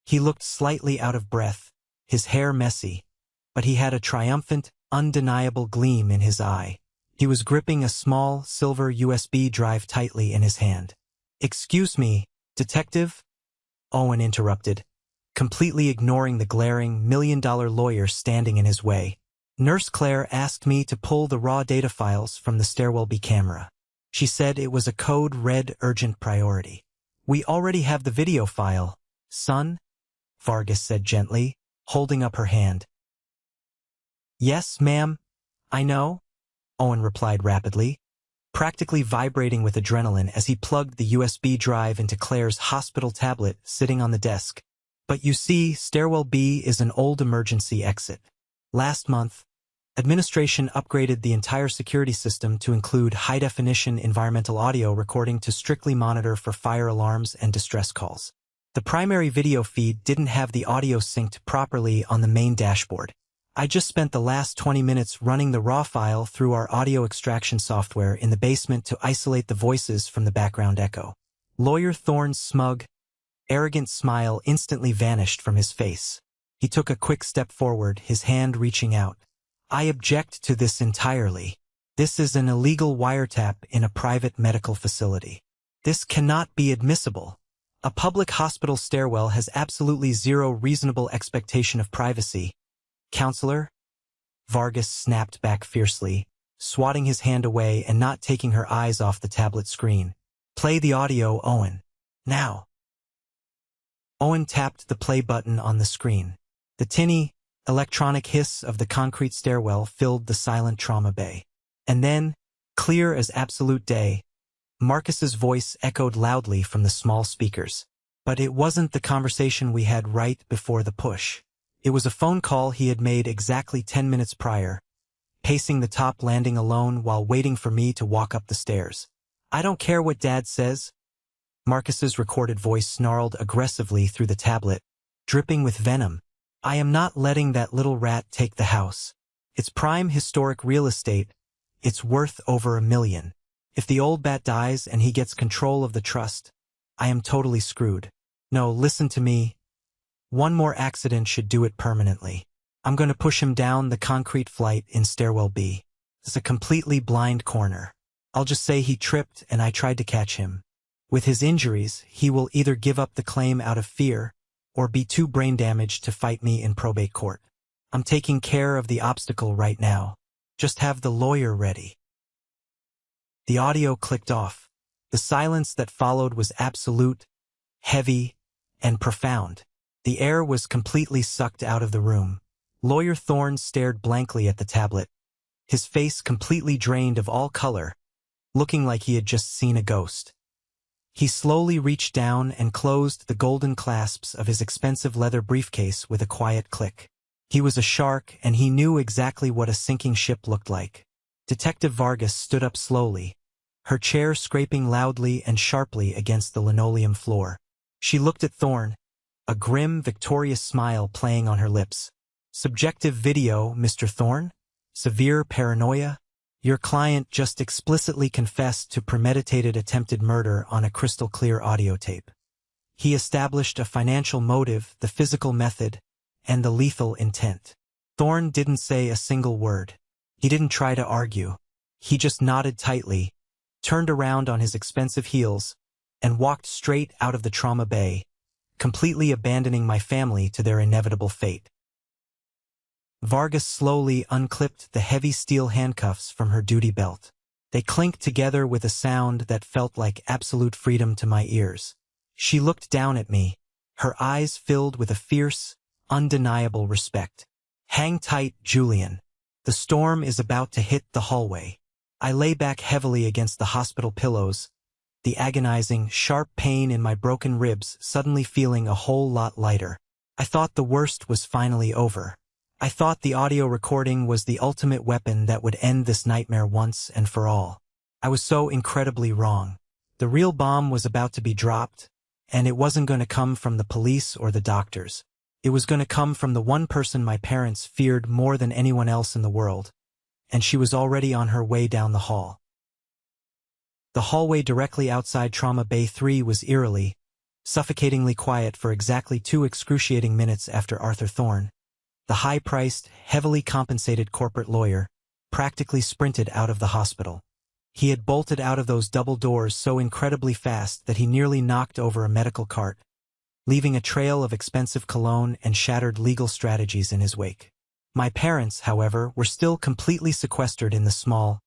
He looked slightly out of breath, his hair messy, but he had a triumphant, undeniable gleam in his eye. He was gripping a small, silver USB drive tightly in his hand. "Excuse me, detective?" Owen interrupted, completely ignoring the glaring, million-dollar lawyer standing in his way. "Nurse Claire asked me to pull the raw data files from the stairwell B camera. She said it was a code red urgent priority." "We already have the video file, son," Vargas said gently, holding up her hand. "Yes, ma'am, I know," Owen replied rapidly, practically vibrating with adrenaline as he plugged the USB drive into Claire's hospital tablet sitting on the desk. "But you see, Stairwell B is an old emergency exit. Last month, administration upgraded the entire security system to include high-definition environmental audio recording to strictly monitor for fire alarms and distress calls. The primary video feed didn't have the audio synced properly on the main dashboard. I just spent the last 20 minutes running the raw file through our audio extraction software in the basement to isolate the voices from the background echo." Lawyer Thorne's smug, arrogant smile instantly vanished from his face. He took a quick step forward, his hand reaching out. "I object to this entirely. This is an illegal wiretap in a private medical facility. This cannot be admissible. A public hospital stairwell has absolutely zero reasonable expectation of privacy. Counselor?" Vargas snapped back fiercely, swatting his hand away and not taking her eyes off the tablet screen. "Play the audio, Owen. Now." Owen tapped the play button on the screen. The tinny, electronic hiss of the concrete stairwell filled the silent trauma bay. And then, clear as absolute day, Marcus's voice echoed loudly from the small speakers. But it wasn't the conversation we had right before the push. It was a phone call he had made exactly 10 minutes prior, pacing the top landing alone while waiting for me to walk up the stairs. "I don't care what Dad says." Marcus's recorded voice snarled aggressively through the tablet, dripping with venom. "I am not letting that little rat take the house. It's prime historic real estate. It's worth over $1 million. If the old bat dies and he gets control of the trust, I am totally screwed. No, listen to me. One more accident should do it permanently. I'm going to push him down the concrete flight in stairwell B. It's a completely blind corner. I'll just say he tripped and I tried to catch him. With his injuries, he will either give up the claim out of fear or be too brain damaged to fight me in probate court. I'm taking care of the obstacle right now. Just have the lawyer ready." The audio clicked off. The silence that followed was absolute, heavy, and profound. The air was completely sucked out of the room. Lawyer Thorne stared blankly at the tablet, his face completely drained of all color, looking like he had just seen a ghost. He slowly reached down and closed the golden clasps of his expensive leather briefcase with a quiet click. He was a shark, and he knew exactly what a sinking ship looked like. Detective Vargas stood up slowly, her chair scraping loudly and sharply against the linoleum floor. She looked at Thorne, a grim, victorious smile playing on her lips. "Subjective video, Mr. Thorne? Severe paranoia? Your client just explicitly confessed to premeditated attempted murder on a crystal-clear audio tape. He established a financial motive, the physical method, and the lethal intent." Thorne didn't say a single word. He didn't try to argue. He just nodded tightly, turned around on his expensive heels, and walked straight out of the trauma bay, completely abandoning my family to their inevitable fate. Vargas slowly unclipped the heavy steel handcuffs from her duty belt. They clinked together with a sound that felt like absolute freedom to my ears. She looked down at me, her eyes filled with a fierce, undeniable respect. "Hang tight, Julian. The storm is about to hit the hallway." I lay back heavily against the hospital pillows, the agonizing, sharp pain in my broken ribs suddenly feeling a whole lot lighter. I thought the worst was finally over. I thought the audio recording was the ultimate weapon that would end this nightmare once and for all. I was so incredibly wrong. The real bomb was about to be dropped, and it wasn't going to come from the police or the doctors. It was going to come from the one person my parents feared more than anyone else in the world, and she was already on her way down the hall. The hallway directly outside Trauma Bay 3 was eerily, suffocatingly quiet for exactly 2 excruciating minutes after Arthur Thorne, the high-priced, heavily compensated corporate lawyer, practically sprinted out of the hospital. He had bolted out of those double doors so incredibly fast that he nearly knocked over a medical cart, leaving a trail of expensive cologne and shattered legal strategies in his wake. My parents, however, were still completely sequestered in the small,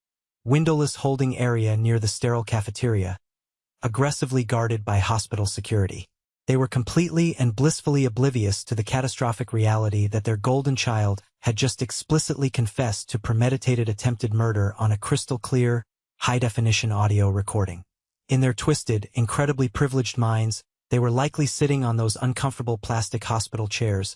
windowless holding area near the sterile cafeteria, aggressively guarded by hospital security. They were completely and blissfully oblivious to the catastrophic reality that their golden child had just explicitly confessed to premeditated attempted murder on a crystal-clear, high-definition audio recording. In their twisted, incredibly privileged minds, they were likely sitting on those uncomfortable plastic hospital chairs,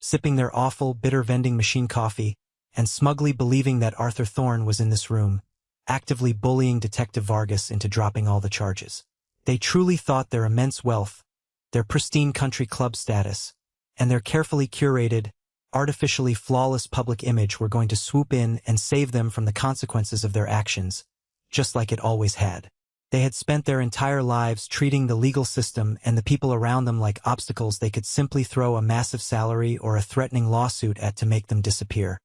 sipping their awful, bitter vending machine coffee, and smugly believing that Arthur Thorne was in this room, actively bullying Detective Vargas into dropping all the charges. They truly thought their immense wealth, their pristine country club status, and their carefully curated, artificially flawless public image were going to swoop in and save them from the consequences of their actions, just like it always had. They had spent their entire lives treating the legal system and the people around them like obstacles they could simply throw a massive salary or a threatening lawsuit at to make them disappear.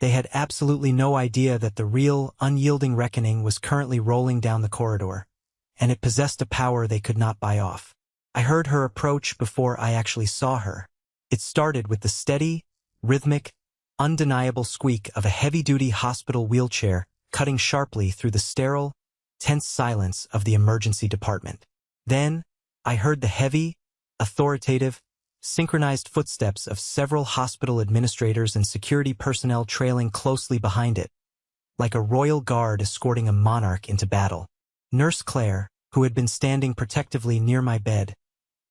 They had absolutely no idea that the real, unyielding reckoning was currently rolling down the corridor, and it possessed a power they could not buy off. I heard her approach before I actually saw her. It started with the steady, rhythmic, undeniable squeak of a heavy-duty hospital wheelchair cutting sharply through the sterile, tense silence of the emergency department. Then, I heard the heavy, authoritative, synchronized footsteps of several hospital administrators and security personnel trailing closely behind it, like a royal guard escorting a monarch into battle. Nurse Claire, who had been standing protectively near my bed,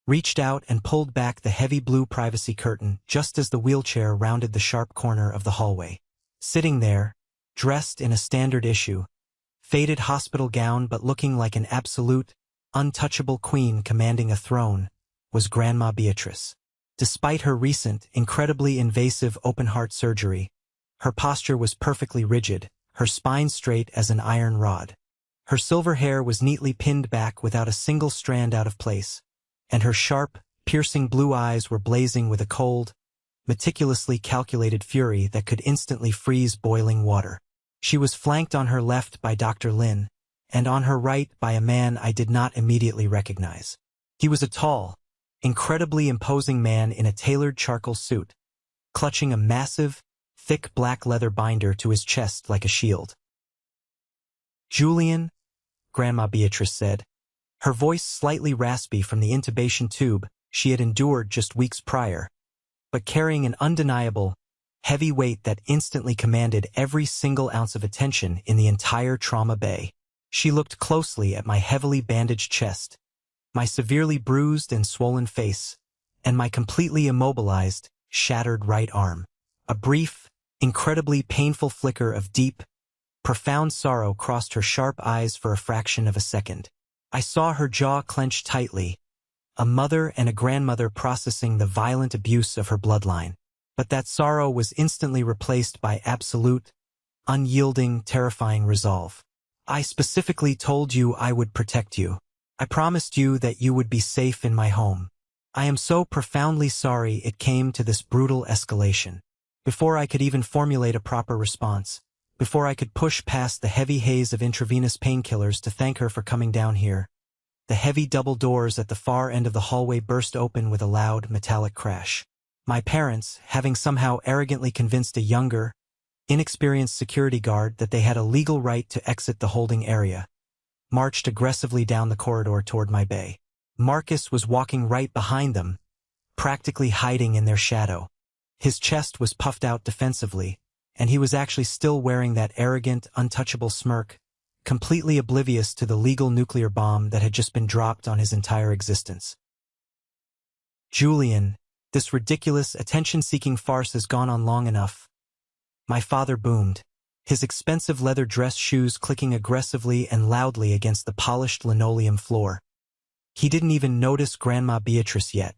reached out and pulled back the heavy blue privacy curtain just as the wheelchair rounded the sharp corner of the hallway. Sitting there, dressed in a standard issue, faded hospital gown but looking like an absolute, untouchable queen commanding a throne, was Grandma Beatrice. Despite her recent, incredibly invasive open-heart surgery, her posture was perfectly rigid, her spine straight as an iron rod. Her silver hair was neatly pinned back without a single strand out of place, and her sharp, piercing blue eyes were blazing with a cold, meticulously calculated fury that could instantly freeze boiling water. She was flanked on her left by Dr. Lin, and on her right by a man I did not immediately recognize. He was a tall, incredibly imposing man in a tailored charcoal suit, clutching a massive, thick black leather binder to his chest like a shield. "Julian," Grandma Beatrice said, her voice slightly raspy from the intubation tube she had endured just weeks prior, but carrying an undeniable, heavy weight that instantly commanded every single ounce of attention in the entire trauma bay. She looked closely at my heavily bandaged chest, my severely bruised and swollen face, and my completely immobilized, shattered right arm. A brief, incredibly painful flicker of deep, profound sorrow crossed her sharp eyes for a fraction of a second. I saw her jaw clench tightly, a mother and a grandmother processing the violent abuse of her bloodline. But that sorrow was instantly replaced by absolute, unyielding, terrifying resolve. "I specifically told you I would protect you. I promised you that you would be safe in my home. I am so profoundly sorry it came to this brutal escalation." Before I could even formulate a proper response, before I could push past the heavy haze of intravenous painkillers to thank her for coming down here, the heavy double doors at the far end of the hallway burst open with a loud, metallic crash. My parents, having somehow arrogantly convinced a younger, inexperienced security guard that they had a legal right to exit the holding area, marched aggressively down the corridor toward my bay. Marcus was walking right behind them, practically hiding in their shadow. His chest was puffed out defensively, and he was actually still wearing that arrogant, untouchable smirk, completely oblivious to the legal nuclear bomb that had just been dropped on his entire existence. "Julian, this ridiculous, attention-seeking farce has gone on long enough," my father boomed, his expensive leather dress shoes clicking aggressively and loudly against the polished linoleum floor. He didn't even notice Grandma Beatrice yet.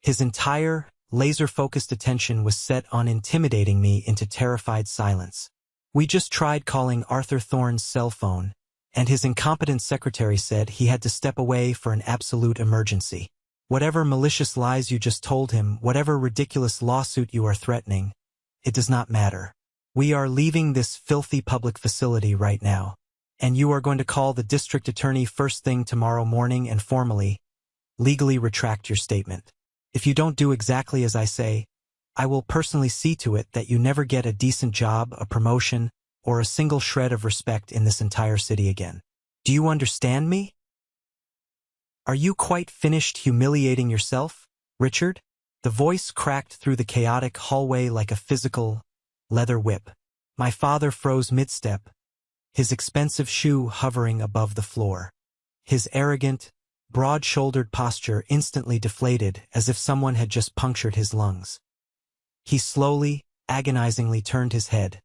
His entire, laser-focused attention was set on intimidating me into terrified silence. "We just tried calling Arthur Thorne's cell phone, and his incompetent secretary said he had to step away for an absolute emergency. Whatever malicious lies you just told him, whatever ridiculous lawsuit you are threatening, it does not matter. We are leaving this filthy public facility right now, and you are going to call the district attorney first thing tomorrow morning and formally, legally retract your statement. If you don't do exactly as I say, I will personally see to it that you never get a decent job, a promotion, or a single shred of respect in this entire city again. Do you understand me? Are you quite finished humiliating yourself, Richard?" The voice cracked through the chaotic hallway like a physical, leather whip. My father froze mid-step, his expensive shoe hovering above the floor. His arrogant, broad-shouldered posture instantly deflated as if someone had just punctured his lungs. He slowly, agonizingly turned his head,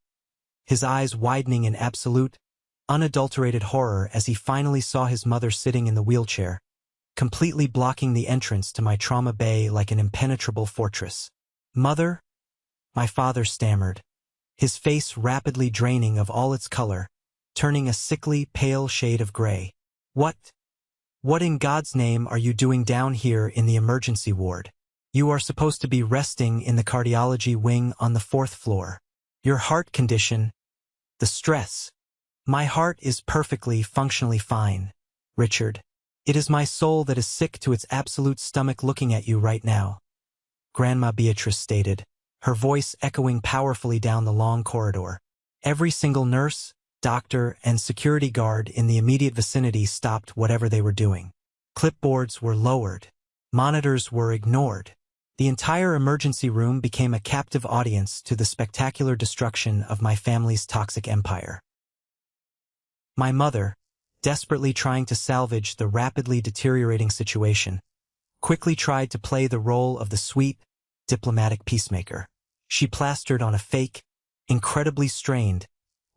his eyes widening in absolute, unadulterated horror as he finally saw his mother sitting in the wheelchair, completely blocking the entrance to my trauma bay like an impenetrable fortress. "Mother?" my father stammered, his face rapidly draining of all its color, turning a sickly, pale shade of gray. What in God's name are you doing down here in the emergency ward? You are supposed to be resting in the cardiology wing on the 4th floor. Your heart condition, the stress." "My heart is perfectly, functionally fine, Richard. It is my soul that is sick to its absolute stomach looking at you right now," Grandma Beatrice stated, her voice echoing powerfully down the long corridor. Every single nurse, doctor, and security guard in the immediate vicinity stopped whatever they were doing. Clipboards were lowered. Monitors were ignored. The entire emergency room became a captive audience to the spectacular destruction of my family's toxic empire. My mother, desperately trying to salvage the rapidly deteriorating situation, quickly tried to play the role of the sweet, diplomatic peacemaker. She plastered on a fake, incredibly strained,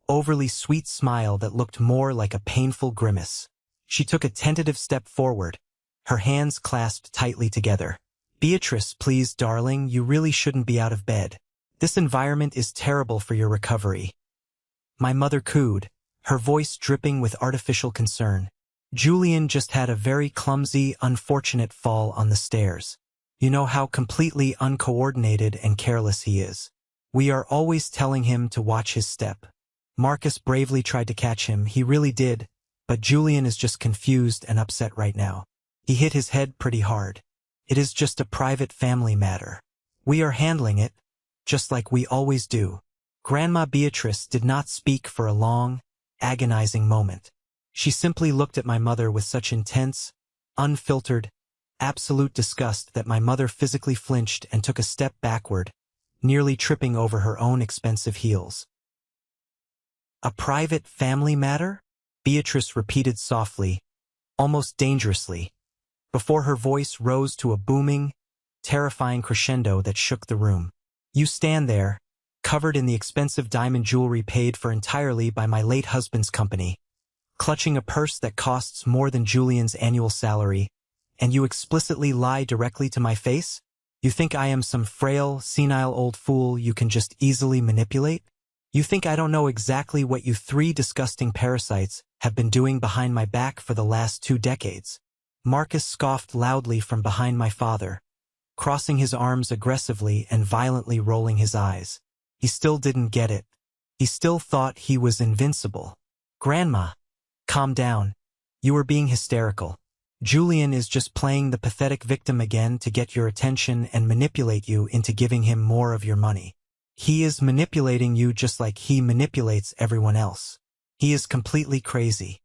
overly sweet smile that looked more like a painful grimace. She took a tentative step forward, her hands clasped tightly together. "Beatrice, please, darling, you really shouldn't be out of bed. This environment is terrible for your recovery." My mother cooed, her voice dripping with artificial concern. "Julian just had a very clumsy, unfortunate fall on the stairs. You know how completely uncoordinated and careless he is. We are always telling him to watch his step." Marcus bravely tried to catch him, he really did, but Julian is just confused and upset right now. He hit his head pretty hard. "It is just a private family matter. We are handling it, just like we always do." Grandma Beatrice did not speak for a long, agonizing moment. She simply looked at my mother with such intense, unfiltered, absolute disgust that my mother physically flinched and took a step backward, nearly tripping over her own expensive heels. "A private family matter?" Beatrice repeated softly, almost dangerously, before her voice rose to a booming, terrifying crescendo that shook the room. "You stand there, covered in the expensive diamond jewelry paid for entirely by my late husband's company, clutching a purse that costs more than Julian's annual salary, and you explicitly lie directly to my face? You think I am some frail, senile old fool you can just easily manipulate? You think I don't know exactly what you three disgusting parasites have been doing behind my back for the last 2 decades? Marcus scoffed loudly from behind my father, crossing his arms aggressively and violently rolling his eyes. He still didn't get it. He still thought he was invincible. "Grandma, calm down. You are being hysterical. Julian is just playing the pathetic victim again to get your attention and manipulate you into giving him more of your money. He is manipulating you just like he manipulates everyone else. He is completely crazy."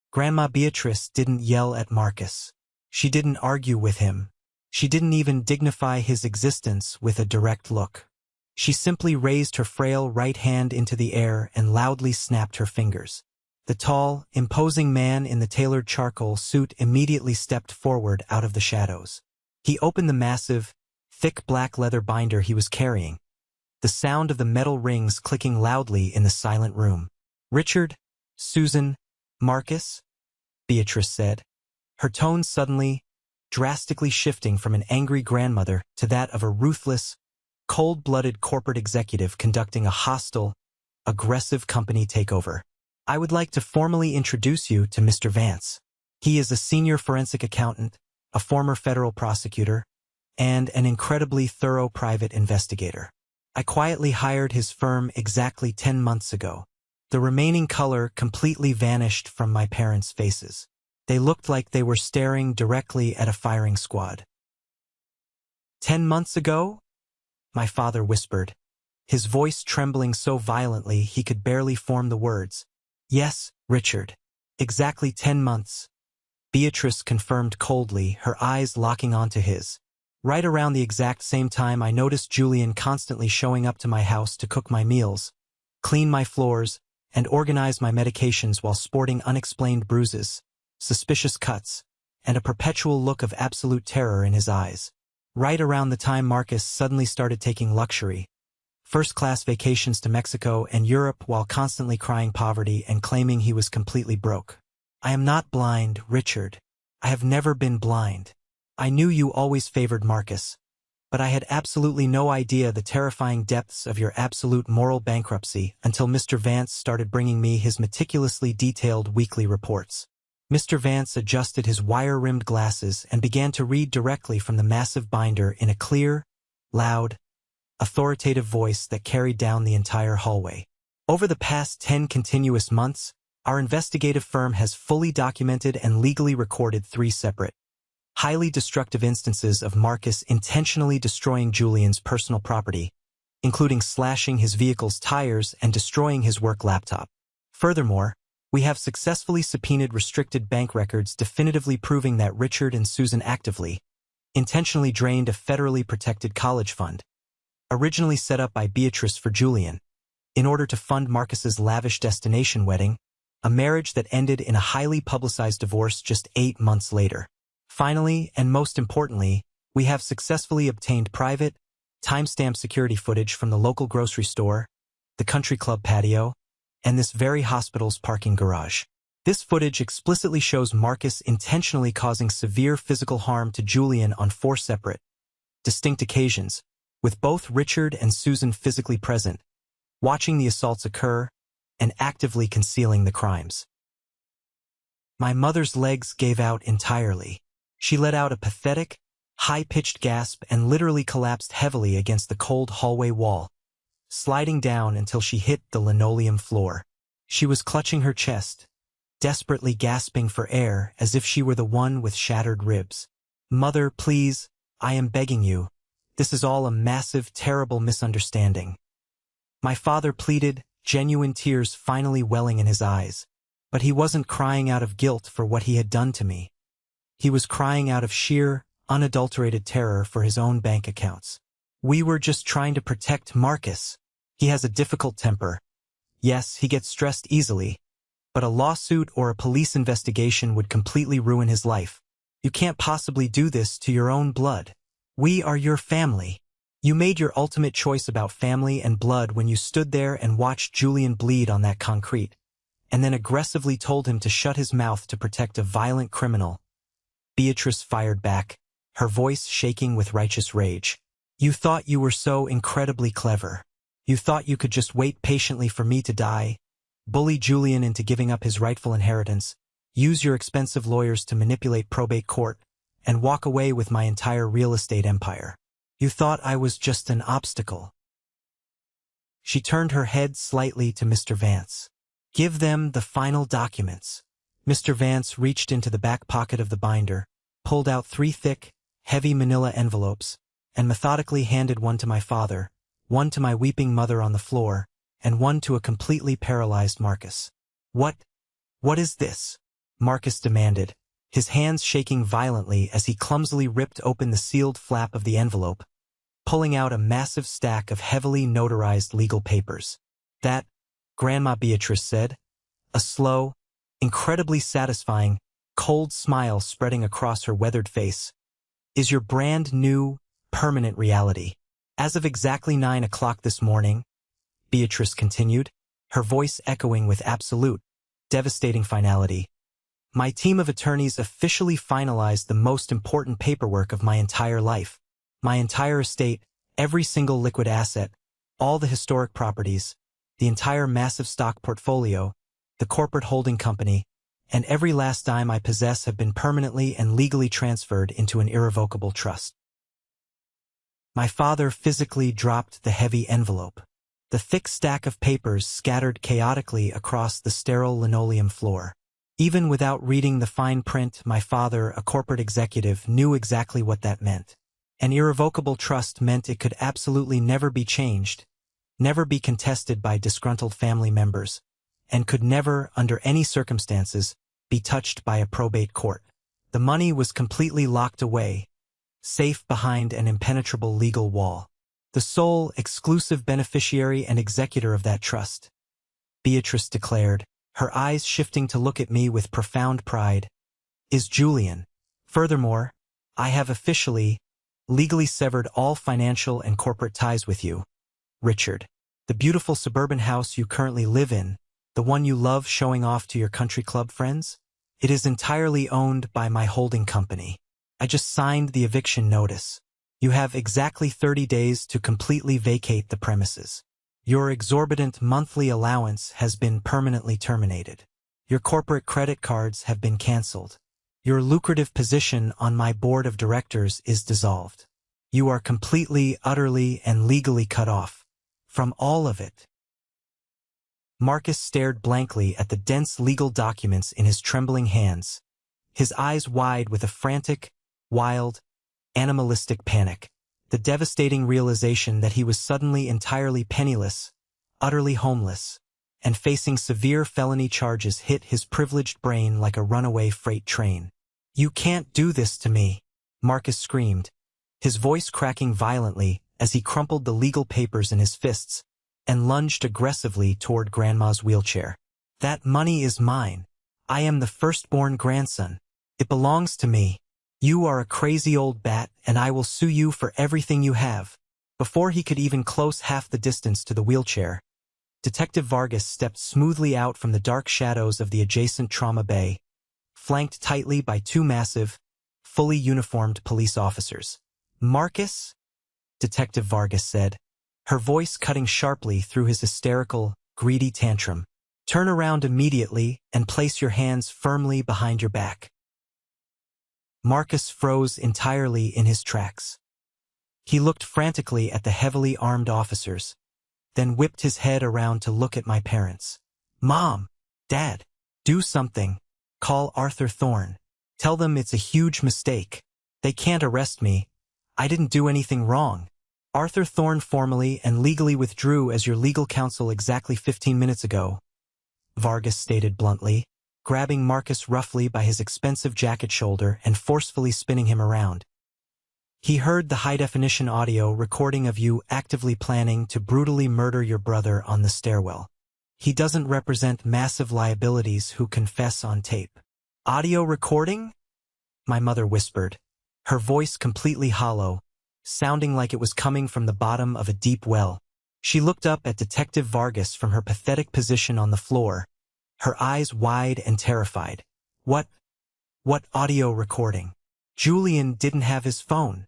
Grandma Beatrice didn't yell at Marcus. She didn't argue with him. She didn't even dignify his existence with a direct look. She simply raised her frail right hand into the air and loudly snapped her fingers. The tall, imposing man in the tailored charcoal suit immediately stepped forward out of the shadows. He opened the massive, thick black leather binder he was carrying, the sound of the metal rings clicking loudly in the silent room. "Richard, Susan, Marcus," Beatrice said, her tone suddenly, drastically shifting from an angry grandmother to that of a ruthless, cold-blooded corporate executive conducting a hostile, aggressive company takeover. "I would like to formally introduce you to Mr. Vance. He is a senior forensic accountant, a former federal prosecutor, and an incredibly thorough private investigator. I quietly hired his firm exactly 10 months ago." The remaining color completely vanished from my parents' faces. They looked like they were staring directly at a firing squad. "10 months ago?" my father whispered, his voice trembling so violently he could barely form the words. "Yes, Richard. Exactly 10 months. Beatrice confirmed coldly, her eyes locking onto his. "Right around the exact same time I noticed Julian constantly showing up to my house to cook my meals, clean my floors, and organize my medications while sporting unexplained bruises, suspicious cuts, and a perpetual look of absolute terror in his eyes. Right around the time Marcus suddenly started taking luxury, first-class vacations to Mexico and Europe while constantly crying poverty and claiming he was completely broke. I am not blind, Richard. I have never been blind. I knew you always favored Marcus, but I had absolutely no idea the terrifying depths of your absolute moral bankruptcy until Mr. Vance started bringing me his meticulously detailed weekly reports." Mr. Vance adjusted his wire-rimmed glasses and began to read directly from the massive binder in a clear, loud, authoritative voice that carried down the entire hallway. "Over the past 10 continuous months, our investigative firm has fully documented and legally recorded 3 separate, highly destructive instances of Marcus intentionally destroying Julian's personal property, including slashing his vehicle's tires and destroying his work laptop. Furthermore, We have successfully subpoenaed restricted bank records definitively proving that Richard and Susan actively, intentionally drained a federally protected college fund, originally set up by Beatrice for Julian, in order to fund Marcus's lavish destination wedding, a marriage that ended in a highly publicized divorce just 8 months later. Finally, and most importantly, we have successfully obtained private, timestamp security footage from the local grocery store, the country club patio, and this very hospital's parking garage. This footage explicitly shows Marcus intentionally causing severe physical harm to Julian on 4 separate, distinct occasions, with both Richard and Susan physically present, watching the assaults occur, and actively concealing the crimes. My mother's legs gave out entirely. She let out a pathetic, high-pitched gasp and literally collapsed heavily against the cold hallway wall, sliding down until she hit the linoleum floor. She was clutching her chest, desperately gasping for air as if she were the one with shattered ribs. "Mother, please, I am begging you. This is all a massive, terrible misunderstanding." My father pleaded, genuine tears finally welling in his eyes. But he wasn't crying out of guilt for what he had done to me. He was crying out of sheer, unadulterated terror for his own bank accounts. "We were just trying to protect Marcus. He has a difficult temper. Yes, he gets stressed easily, but a lawsuit or a police investigation would completely ruin his life. You can't possibly do this to your own blood. We are your family. You made your ultimate choice about family and blood when you stood there and watched Julian bleed on that concrete, and then aggressively told him to shut his mouth to protect a violent criminal." Beatrice fired back, her voice shaking with righteous rage. "You thought you were so incredibly clever. You thought you could just wait patiently for me to die, bully Julian into giving up his rightful inheritance, use your expensive lawyers to manipulate probate court, and walk away with my entire real estate empire. You thought I was just an obstacle." She turned her head slightly to Mr. Vance. "Give them the final documents." Mr. Vance reached into the back pocket of the binder, pulled out 3 thick, heavy manila envelopes, and methodically handed one to my father, one to my weeping mother on the floor, and one to a completely paralyzed Marcus. What is this?" Marcus demanded, his hands shaking violently as he clumsily ripped open the sealed flap of the envelope, pulling out a massive stack of heavily notarized legal papers. "That," Grandma Beatrice said, a slow, incredibly satisfying, cold smile spreading across her weathered face, "is your brand new, permanent reality. As of exactly 9 o'clock this morning," Beatrice continued, her voice echoing with absolute, devastating finality, "my team of attorneys officially finalized the most important paperwork of my entire life. My entire estate, every single liquid asset, all the historic properties, the entire massive stock portfolio, the corporate holding company, and every last dime I possess have been permanently and legally transferred into an irrevocable trust." My father physically dropped the heavy envelope. The thick stack of papers scattered chaotically across the sterile linoleum floor. Even without reading the fine print, my father, a corporate executive, knew exactly what that meant. An irrevocable trust meant it could absolutely never be changed, never be contested by disgruntled family members, and could never, under any circumstances, be touched by a probate court. The money was completely locked away, safe behind an impenetrable legal wall. The sole, exclusive beneficiary and executor of that trust, Beatrice declared, her eyes shifting to look at me with profound pride, is Julian. Furthermore, I have officially, legally severed all financial and corporate ties with you, Richard. The beautiful suburban house you currently live in, the one you love showing off to your country club friends, it is entirely owned by my holding company. I just signed the eviction notice. You have exactly 30 days to completely vacate the premises. Your exorbitant monthly allowance has been permanently terminated. Your corporate credit cards have been canceled. Your lucrative position on my board of directors is dissolved. You are completely, utterly, and legally cut off from all of it." Marcus stared blankly at the dense legal documents in his trembling hands, his eyes wide with a frantic, wild, animalistic panic, the devastating realization that he was suddenly entirely penniless, utterly homeless, and facing severe felony charges hit his privileged brain like a runaway freight train. "You can't do this to me," Marcus screamed, his voice cracking violently as he crumpled the legal papers in his fists and lunged aggressively toward Grandma's wheelchair. "That money is mine. I am the firstborn grandson. It belongs to me. You are a crazy old bat, and I will sue you for everything you have." Before he could even close half the distance to the wheelchair, Detective Vargas stepped smoothly out from the dark shadows of the adjacent trauma bay, flanked tightly by two massive, fully uniformed police officers. "Marcus?" Detective Vargas said, her voice cutting sharply through his hysterical, greedy tantrum. "Turn around immediately and place your hands firmly behind your back." Marcus froze entirely in his tracks. He looked frantically at the heavily armed officers, then whipped his head around to look at my parents. "Mom! Dad! Do something! Call Arthur Thorne. Tell them it's a huge mistake. They can't arrest me. I didn't do anything wrong. Arthur Thorne formally and legally withdrew as your legal counsel exactly 15 minutes ago," Vargas stated bluntly, grabbing Marcus roughly by his expensive jacket shoulder and forcefully spinning him around. "He heard the high-definition audio recording of you actively planning to brutally murder your brother on the stairwell. He doesn't represent massive liabilities who confess on tape." "Audio recording?" my mother whispered, her voice completely hollow, sounding like it was coming from the bottom of a deep well. She looked up at Detective Vargas from her pathetic position on the floor, her eyes wide and terrified. What audio recording? Julian didn't have his phone."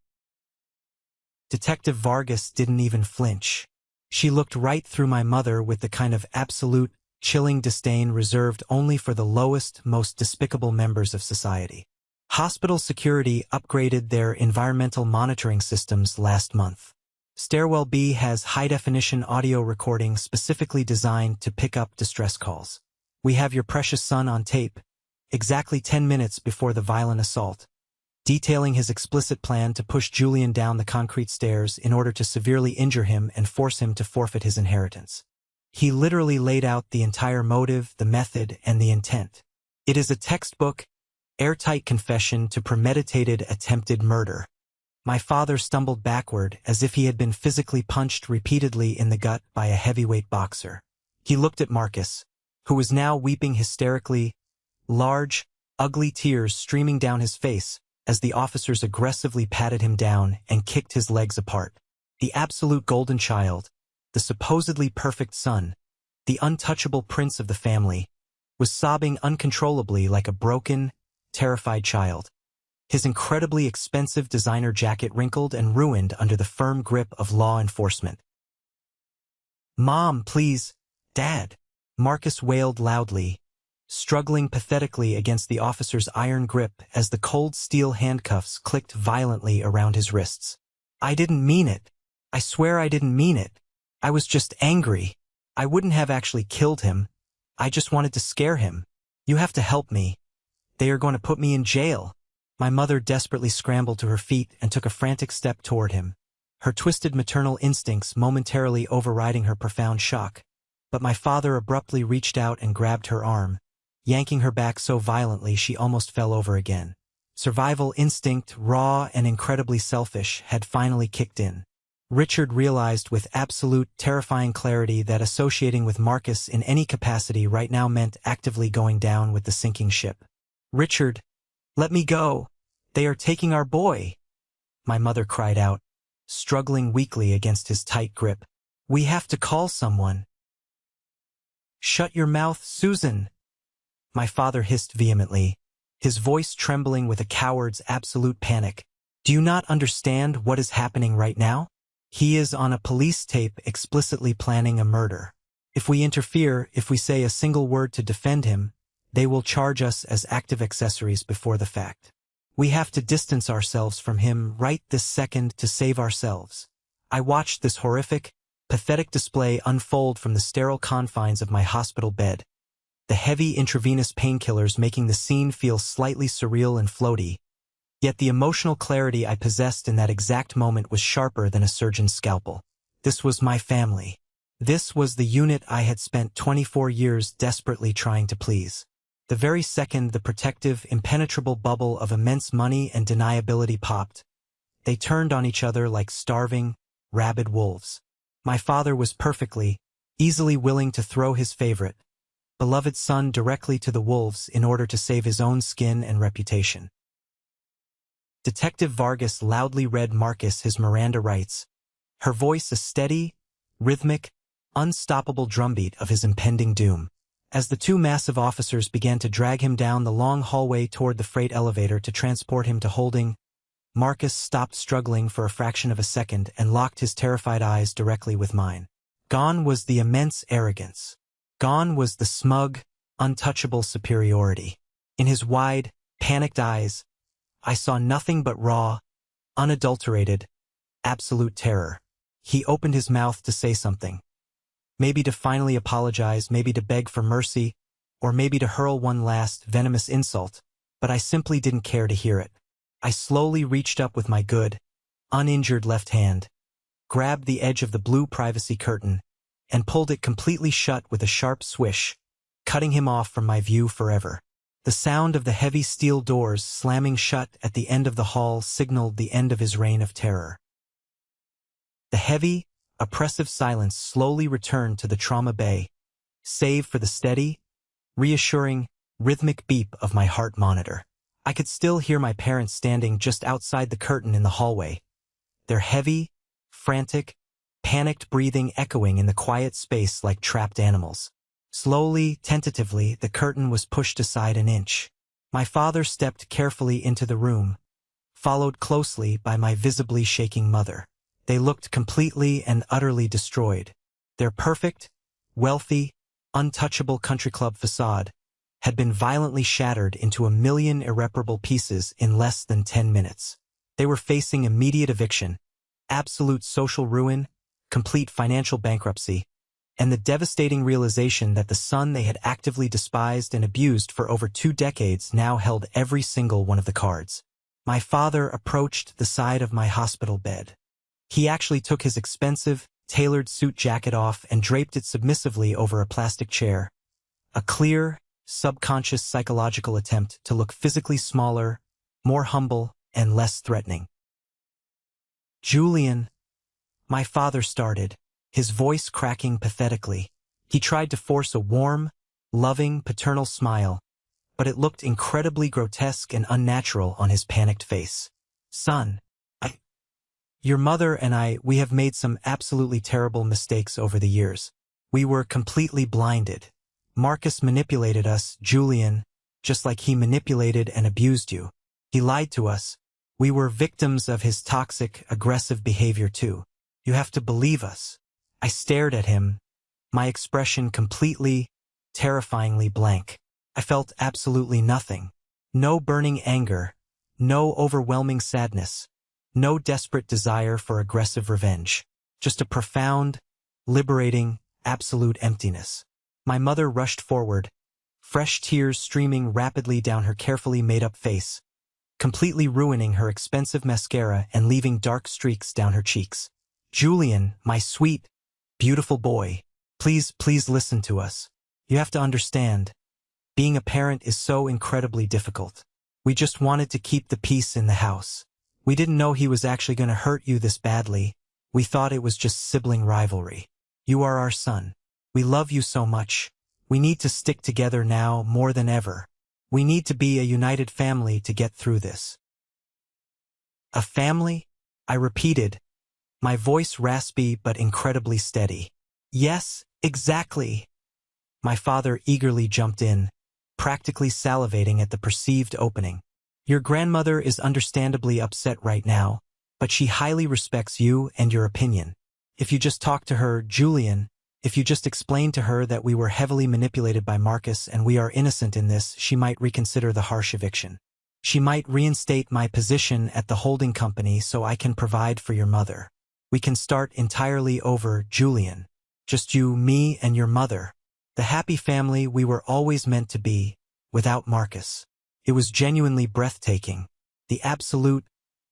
Detective Vargas didn't even flinch. She looked right through my mother with the kind of absolute, chilling disdain reserved only for the lowest, most despicable members of society. "Hospital security upgraded their environmental monitoring systems last month. Stairwell B has high-definition audio recording specifically designed to pick up distress calls. We have your precious son on tape, exactly 10 minutes before the violent assault, detailing his explicit plan to push Julian down the concrete stairs in order to severely injure him and force him to forfeit his inheritance. He literally laid out the entire motive, the method, and the intent. It is a textbook, airtight confession to premeditated attempted murder." My father stumbled backward as if he had been physically punched repeatedly in the gut by a heavyweight boxer. He looked at Marcus, who was now weeping hysterically, large, ugly tears streaming down his face as the officers aggressively patted him down and kicked his legs apart. The absolute golden child, the supposedly perfect son, the untouchable prince of the family, was sobbing uncontrollably like a broken, terrified child. His incredibly expensive designer jacket wrinkled and ruined under the firm grip of law enforcement. "Mom, please, Dad," Marcus wailed loudly, struggling pathetically against the officer's iron grip as the cold steel handcuffs clicked violently around his wrists. "I didn't mean it. I swear I didn't mean it. I was just angry. I wouldn't have actually killed him. I just wanted to scare him. You have to help me. They are going to put me in jail." My mother desperately scrambled to her feet and took a frantic step toward him, her twisted maternal instincts momentarily overriding her profound shock. But my father abruptly reached out and grabbed her arm, yanking her back so violently she almost fell over again. Survival instinct, raw and incredibly selfish, had finally kicked in. Richard realized with absolute, terrifying clarity that associating with Marcus in any capacity right now meant actively going down with the sinking ship. "Richard, let me go. They are taking our boy," my mother cried out, struggling weakly against his tight grip. "We have to call someone." "Shut your mouth, Susan," my father hissed vehemently, his voice trembling with a coward's absolute panic. "Do you not understand what is happening right now? He is on a police tape explicitly planning a murder. If we interfere, if we say a single word to defend him, they will charge us as active accessories before the fact. We have to distance ourselves from him right this second to save ourselves." I watched this horrific, pathetic display unfold from the sterile confines of my hospital bed, the heavy intravenous painkillers making the scene feel slightly surreal and floaty. Yet the emotional clarity I possessed in that exact moment was sharper than a surgeon's scalpel. This was my family. This was the unit I had spent 24 years desperately trying to please. The very second the protective, impenetrable bubble of immense money and deniability popped, they turned on each other like starving, rabid wolves. My father was perfectly, easily willing to throw his favorite, beloved son directly to the wolves in order to save his own skin and reputation. Detective Vargas loudly read Marcus his Miranda rights, her voice a steady, rhythmic, unstoppable drumbeat of his impending doom. As the two massive officers began to drag him down the long hallway toward the freight elevator to transport him to holding, Marcus stopped struggling for a fraction of a second and locked his terrified eyes directly with mine. Gone was the immense arrogance. Gone was the smug, untouchable superiority. In his wide, panicked eyes, I saw nothing but raw, unadulterated, absolute terror. He opened his mouth to say something. Maybe to finally apologize, maybe to beg for mercy, or maybe to hurl one last, venomous insult, but I simply didn't care to hear it. I slowly reached up with my good, uninjured left hand, grabbed the edge of the blue privacy curtain, and pulled it completely shut with a sharp swish, cutting him off from my view forever. The sound of the heavy steel doors slamming shut at the end of the hall signaled the end of his reign of terror. The heavy, oppressive silence slowly returned to the trauma bay, save for the steady, reassuring, rhythmic beep of my heart monitor. I could still hear my parents standing just outside the curtain in the hallway, their heavy, frantic, panicked breathing echoing in the quiet space like trapped animals. Slowly, tentatively, the curtain was pushed aside an inch. My father stepped carefully into the room, followed closely by my visibly shaking mother. They looked completely and utterly destroyed. Their perfect, wealthy, untouchable country club facade had been violently shattered into a million irreparable pieces in less than 10 minutes. They were facing immediate eviction, absolute social ruin, complete financial bankruptcy, and the devastating realization that the son they had actively despised and abused for over 2 decades now held every single one of the cards. My father approached the side of my hospital bed. He actually took his expensive, tailored suit jacket off and draped it submissively over a plastic chair, a clear, subconscious psychological attempt to look physically smaller, more humble, and less threatening. "Julian," my father started, his voice cracking pathetically. He tried to force a warm, loving, paternal smile, but it looked incredibly grotesque and unnatural on his panicked face. "Son, your mother and we have made some absolutely terrible mistakes over the years. We were completely blinded. Marcus manipulated us, Julian, just like he manipulated and abused you. He lied to us. We were victims of his toxic, aggressive behavior too. You have to believe us." I stared at him, my expression completely, terrifyingly blank. I felt absolutely nothing. No burning anger, no overwhelming sadness, no desperate desire for aggressive revenge. Just a profound, liberating, absolute emptiness. My mother rushed forward, fresh tears streaming rapidly down her carefully made-up face, completely ruining her expensive mascara and leaving dark streaks down her cheeks. "Julian, my sweet, beautiful boy, please listen to us. You have to understand, being a parent is so incredibly difficult. We just wanted to keep the peace in the house. We didn't know he was actually going to hurt you this badly. We thought it was just sibling rivalry. You are our son. We love you so much. We need to stick together now more than ever. We need to be a united family to get through this." "A family?" I repeated, my voice raspy but incredibly steady. "Yes, exactly." My father eagerly jumped in, practically salivating at the perceived opening. "Your grandmother is understandably upset right now, but she highly respects you and your opinion. If you just talk to her, Julian, if you just explain to her that we were heavily manipulated by Marcus and we are innocent in this, she might reconsider the harsh eviction. She might reinstate my position at the holding company so I can provide for your mother. We can start entirely over, Julian. Just you, me, and your mother. The happy family we were always meant to be, without Marcus." It was genuinely breathtaking. The absolute,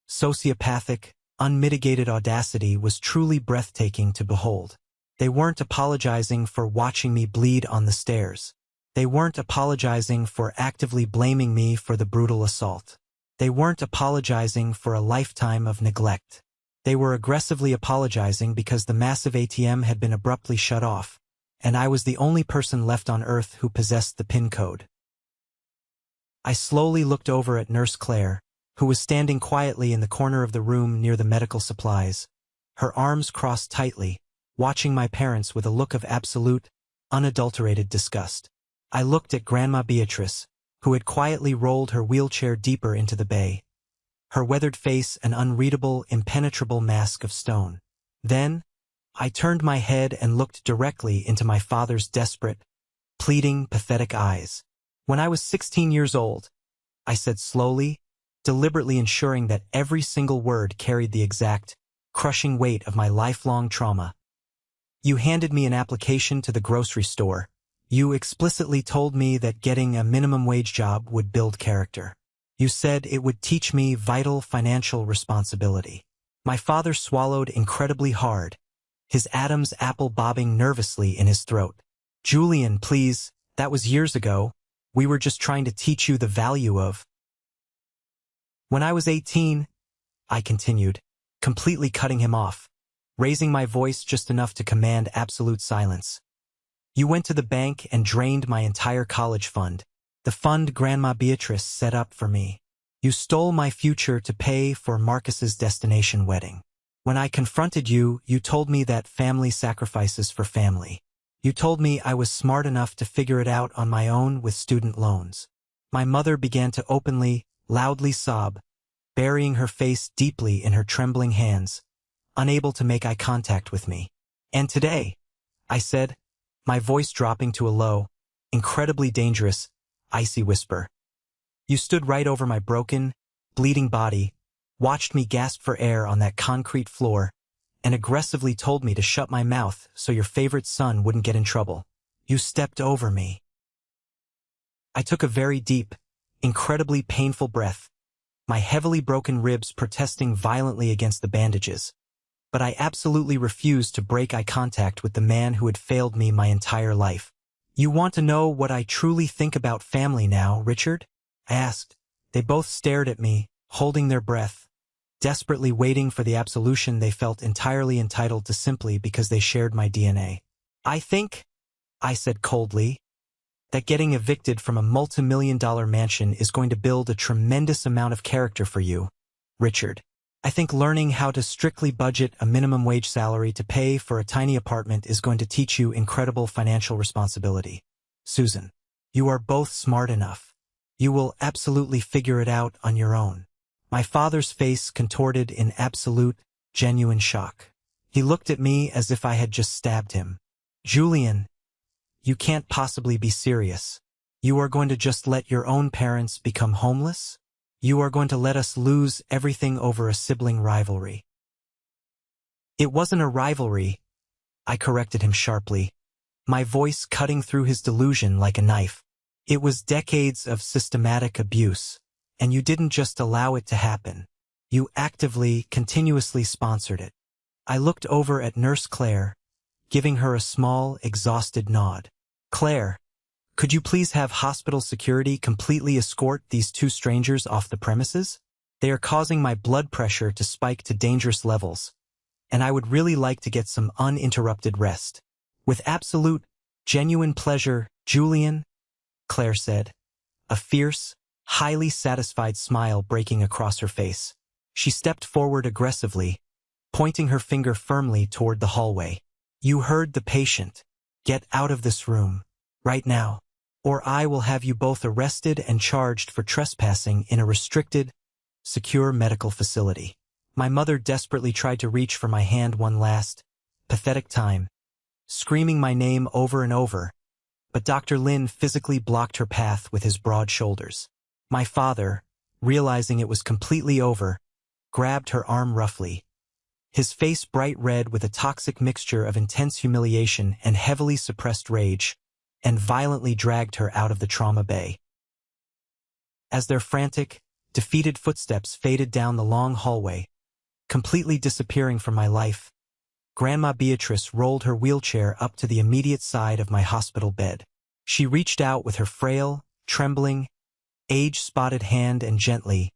sociopathic, unmitigated audacity was truly breathtaking to behold. They weren't apologizing for watching me bleed on the stairs. They weren't apologizing for actively blaming me for the brutal assault. They weren't apologizing for a lifetime of neglect. They were aggressively apologizing because the massive ATM had been abruptly shut off, and I was the only person left on Earth who possessed the PIN code. I slowly looked over at Nurse Claire, who was standing quietly in the corner of the room near the medical supplies, her arms crossed tightly, watching my parents with a look of absolute, unadulterated disgust. I looked at Grandma Beatrice, who had quietly rolled her wheelchair deeper into the bay, her weathered face an unreadable, impenetrable mask of stone. Then, I turned my head and looked directly into my father's desperate, pleading, pathetic eyes. When I was 16 years old, I said slowly, deliberately ensuring that every single word carried the exact, crushing weight of my lifelong trauma. You handed me an application to the grocery store. You explicitly told me that getting a minimum wage job would build character. You said it would teach me vital financial responsibility. My father swallowed incredibly hard, his Adam's apple bobbing nervously in his throat. Julian, please, that was years ago. We were just trying to teach you the value of. When I was 18, I continued, completely cutting him off, raising my voice just enough to command absolute silence. You went to the bank and drained my entire college fund, the fund Grandma Beatrice set up for me. You stole my future to pay for Marcus's destination wedding. When I confronted you, you told me that family sacrifices for family. You told me I was smart enough to figure it out on my own with student loans. My mother began to openly, loudly sob, burying her face deeply in her trembling hands, unable to make eye contact with me. And today, I said, my voice dropping to a low, incredibly dangerous, icy whisper. You stood right over my broken, bleeding body, watched me gasp for air on that concrete floor, and aggressively told me to shut my mouth so your favorite son wouldn't get in trouble. You stepped over me. I took a very deep, incredibly painful breath, my heavily broken ribs protesting violently against the bandages. But I absolutely refused to break eye contact with the man who had failed me my entire life. You want to know what I truly think about family now, Richard? I asked. They both stared at me, holding their breath, desperately waiting for the absolution they felt entirely entitled to simply because they shared my DNA. I think, I said coldly, that getting evicted from a multi-million-dollar mansion is going to build a tremendous amount of character for you, Richard. I think learning how to strictly budget a minimum wage salary to pay for a tiny apartment is going to teach you incredible financial responsibility. Susan, you are both smart enough. You will absolutely figure it out on your own. My father's face contorted in absolute, genuine shock. He looked at me as if I had just stabbed him. Julian, you can't possibly be serious. You are going to just let your own parents become homeless? You are going to let us lose everything over a sibling rivalry. It wasn't a rivalry, I corrected him sharply, my voice cutting through his delusion like a knife. It was decades of systematic abuse, and you didn't just allow it to happen. You actively, continuously sponsored it. I looked over at Nurse Claire, giving her a small, exhausted nod. Claire, could you please have hospital security completely escort these two strangers off the premises? They are causing my blood pressure to spike to dangerous levels, and I would really like to get some uninterrupted rest. With absolute, genuine pleasure, Julian, Claire said, a fierce, highly satisfied smile breaking across her face. She stepped forward aggressively, pointing her finger firmly toward the hallway. You heard the patient. Get out of this room, right now, or I will have you both arrested and charged for trespassing in a restricted, secure medical facility. My mother desperately tried to reach for my hand one last, pathetic time, screaming my name over and over, but Dr. Lin physically blocked her path with his broad shoulders. My father, realizing it was completely over, grabbed her arm roughly, his face bright red with a toxic mixture of intense humiliation and heavily suppressed rage, and violently dragged her out of the trauma bay. As their frantic, defeated footsteps faded down the long hallway, completely disappearing from my life, Grandma Beatrice rolled her wheelchair up to the immediate side of my hospital bed. She reached out with her frail, trembling, age-spotted hand and gently,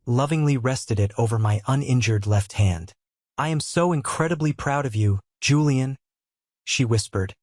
lovingly rested it over my uninjured left hand. "I am so incredibly proud of you, Julian," she whispered,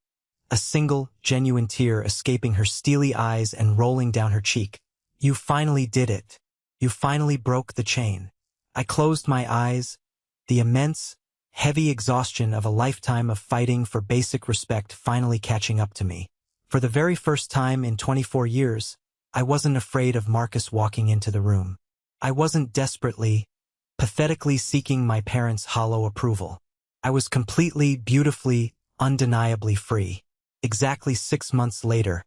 a single, genuine tear escaping her steely eyes and rolling down her cheek. "You finally did it. You finally broke the chain." I closed my eyes, the immense, heavy exhaustion of a lifetime of fighting for basic respect finally catching up to me. For the very first time in 24 years, I wasn't afraid of Marcus walking into the room. I wasn't desperately, pathetically seeking my parents' hollow approval. I was completely, beautifully, undeniably free. Exactly 6 months later,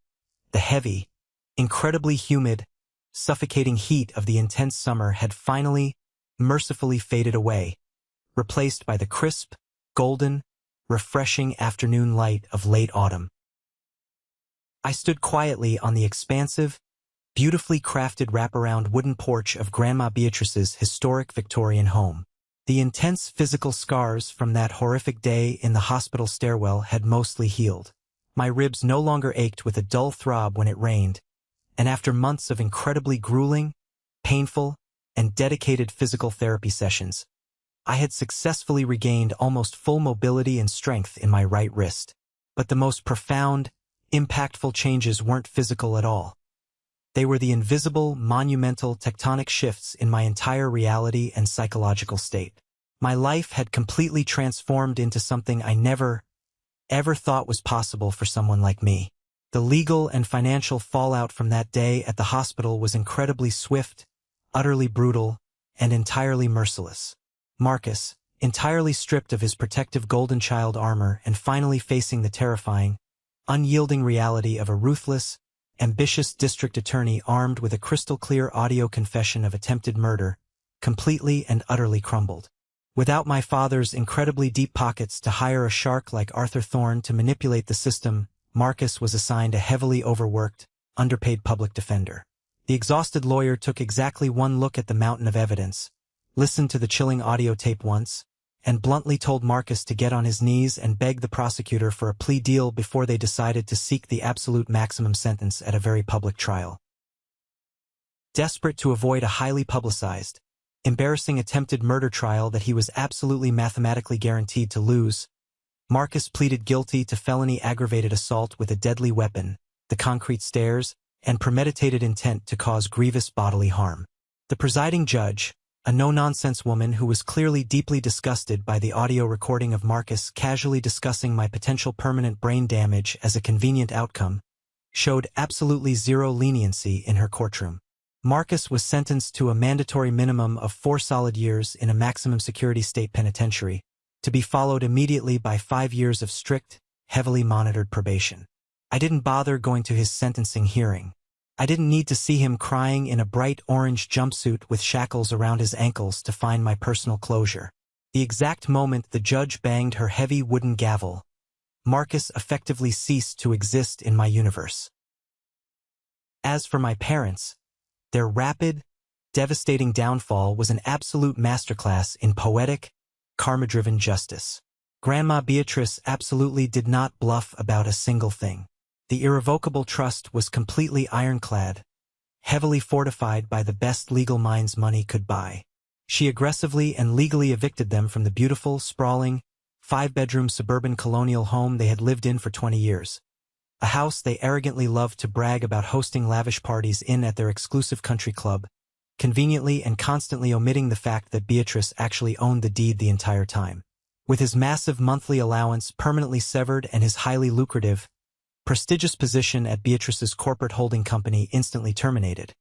the heavy, incredibly humid, suffocating heat of the intense summer had finally, mercifully faded away, replaced by the crisp, golden, refreshing afternoon light of late autumn. I stood quietly on the expansive, beautifully crafted wraparound wooden porch of Grandma Beatrice's historic Victorian home. The intense physical scars from that horrific day in the hospital stairwell had mostly healed. My ribs no longer ached with a dull throb when it rained, and after months of incredibly grueling, painful, and dedicated physical therapy sessions, I had successfully regained almost full mobility and strength in my right wrist. But the most profound, impactful changes weren't physical at all. They were the invisible, monumental, tectonic shifts in my entire reality and psychological state. My life had completely transformed into something I never, ever thought was possible for someone like me. The legal and financial fallout from that day at the hospital was incredibly swift, utterly brutal, and entirely merciless. Marcus, entirely stripped of his protective golden child armor and finally facing the terrifying, unyielding reality of a ruthless, ambitious district attorney armed with a crystal-clear audio confession of attempted murder, completely and utterly crumbled. Without my father's incredibly deep pockets to hire a shark like Arthur Thorne to manipulate the system, Marcus was assigned a heavily overworked, underpaid public defender. The exhausted lawyer took exactly one look at the mountain of evidence, listened to the chilling audio tape once, and bluntly told Marcus to get on his knees and beg the prosecutor for a plea deal before they decided to seek the absolute maximum sentence at a very public trial. Desperate to avoid a highly publicized, embarrassing attempted murder trial that he was absolutely mathematically guaranteed to lose, Marcus pleaded guilty to felony aggravated assault with a deadly weapon, the concrete stairs, and premeditated intent to cause grievous bodily harm. The presiding judge, a no-nonsense woman who was clearly deeply disgusted by the audio recording of Marcus casually discussing my potential permanent brain damage as a convenient outcome, showed absolutely zero leniency in her courtroom. Marcus was sentenced to a mandatory minimum of 4 solid years in a maximum security state penitentiary, to be followed immediately by 5 years of strict, heavily monitored probation. I didn't bother going to his sentencing hearing. I didn't need to see him crying in a bright orange jumpsuit with shackles around his ankles to find my personal closure. The exact moment the judge banged her heavy wooden gavel, Marcus effectively ceased to exist in my universe. As for my parents, their rapid, devastating downfall was an absolute masterclass in poetic, karma-driven justice. Grandma Beatrice absolutely did not bluff about a single thing. The irrevocable trust was completely ironclad, heavily fortified by the best legal minds money could buy. She aggressively and legally evicted them from the beautiful, sprawling, 5-bedroom suburban colonial home they had lived in for 20 years. A house they arrogantly loved to brag about hosting lavish parties in at their exclusive country club, conveniently and constantly omitting the fact that Beatrice actually owned the deed the entire time. With his massive monthly allowance permanently severed and his highly lucrative, prestigious position at Beatrice's corporate holding company instantly terminated,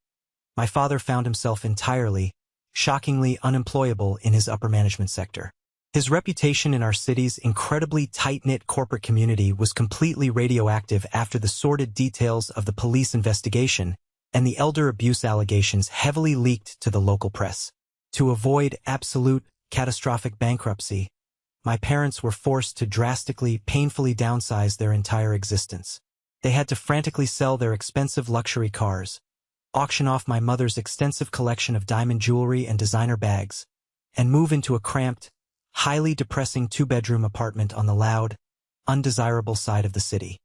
my father found himself entirely, shockingly unemployable in his upper management sector. His reputation in our city's incredibly tight-knit corporate community was completely radioactive after the sordid details of the police investigation and the elder abuse allegations heavily leaked to the local press. To avoid absolute, catastrophic bankruptcy, my parents were forced to drastically, painfully downsize their entire existence. They had to frantically sell their expensive luxury cars, auction off my mother's extensive collection of diamond jewelry and designer bags, and move into a cramped, highly depressing two-bedroom apartment on the loud, undesirable side of the city.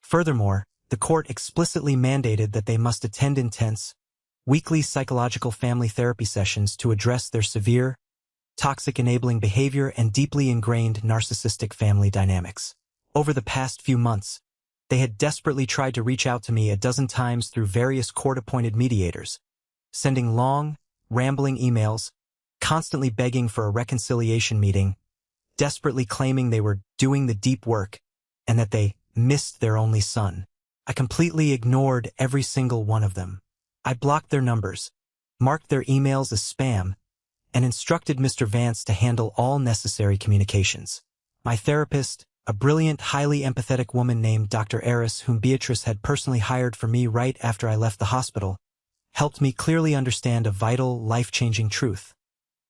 Furthermore, the court explicitly mandated that they must attend intense, weekly psychological family therapy sessions to address their severe, toxic enabling behavior and deeply ingrained narcissistic family dynamics. Over the past few months, they had desperately tried to reach out to me a dozen times through various court-appointed mediators, sending long, rambling emails, constantly begging for a reconciliation meeting, desperately claiming they were doing the deep work and that they missed their only son. I completely ignored every single one of them. I blocked their numbers, marked their emails as spam, and instructed Mr. Vance to handle all necessary communications. My therapist, a brilliant, highly empathetic woman named Dr. Eris, whom Beatrice had personally hired for me right after I left the hospital, helped me clearly understand a vital, life-changing truth.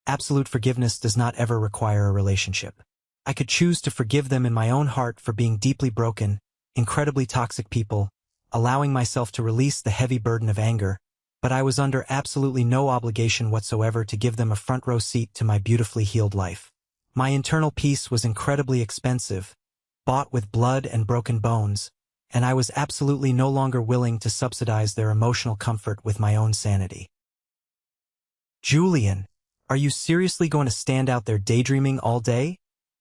Absolute forgiveness does not ever require a relationship. I could choose to forgive them in my own heart for being deeply broken, incredibly toxic people, allowing myself to release the heavy burden of anger, but I was under absolutely no obligation whatsoever to give them a front-row seat to my beautifully healed life. My internal peace was incredibly expensive, bought with blood and broken bones, and I was absolutely no longer willing to subsidize their emotional comfort with my own sanity. Julian, are you seriously going to stand out there daydreaming all day?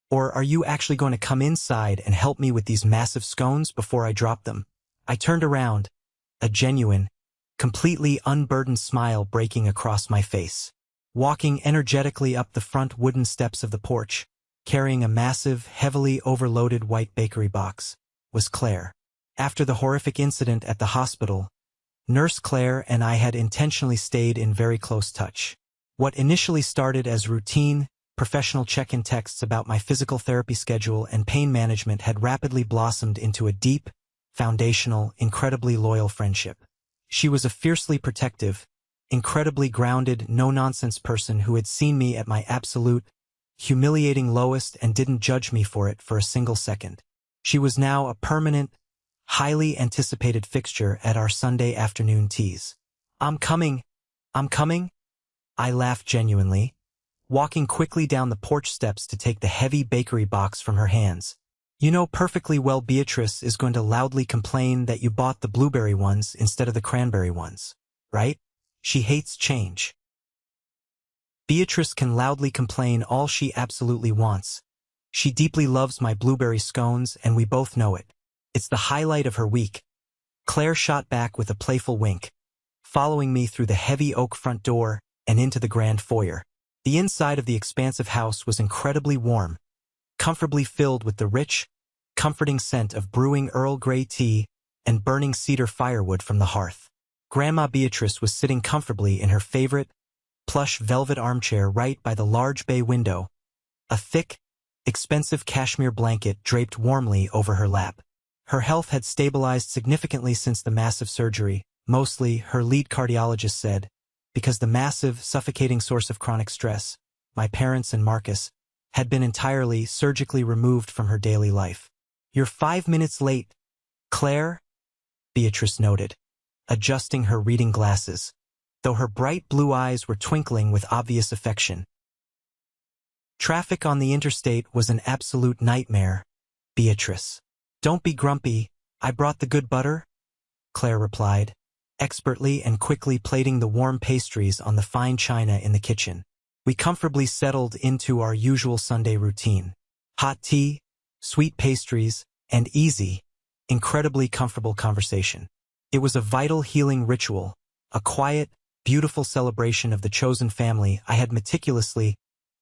Or are you actually going to come inside and help me with these massive scones before I drop them? I turned around, a genuine, completely unburdened smile breaking across my face. Walking energetically up the front wooden steps of the porch, carrying a massive, heavily overloaded white bakery box, was Claire. After the horrific incident at the hospital, Nurse Claire and I had intentionally stayed in very close touch. What initially started as routine, professional check-in texts about my physical therapy schedule and pain management had rapidly blossomed into a deep, foundational, incredibly loyal friendship. She was a fiercely protective, incredibly grounded, no-nonsense person who had seen me at my absolute, humiliating lowest and didn't judge me for it for a single second. She was now a permanent, highly anticipated fixture at our Sunday afternoon teas. I'm coming. I laughed genuinely, walking quickly down the porch steps to take the heavy bakery box from her hands. You know perfectly well Beatrice is going to loudly complain that you bought the blueberry ones instead of the cranberry ones, right? She hates change. Beatrice can loudly complain all she absolutely wants. She deeply loves my blueberry scones and we both know it. It's the highlight of her week. Claire shot back with a playful wink, following me through the heavy oak front door and into the grand foyer. The inside of the expansive house was incredibly warm, comfortably filled with the rich, comforting scent of brewing Earl Grey tea and burning cedar firewood from the hearth. Grandma Beatrice was sitting comfortably in her favorite, plush velvet armchair right by the large bay window, a thick, expensive cashmere blanket draped warmly over her lap. Her health had stabilized significantly since the massive surgery, mostly, her lead cardiologist said, because the massive, suffocating source of chronic stress, my parents and Marcus, had been entirely surgically removed from her daily life. You're 5 minutes late, Claire, Beatrice noted, adjusting her reading glasses, though her bright blue eyes were twinkling with obvious affection. Traffic on the interstate was an absolute nightmare, Beatrice. Don't be grumpy, I brought the good butter, Claire replied, expertly and quickly plating the warm pastries on the fine china in the kitchen. We comfortably settled into our usual Sunday routine. Hot tea, sweet pastries, and easy, incredibly comfortable conversation. It was a vital healing ritual, a quiet, beautiful celebration of the chosen family I had meticulously,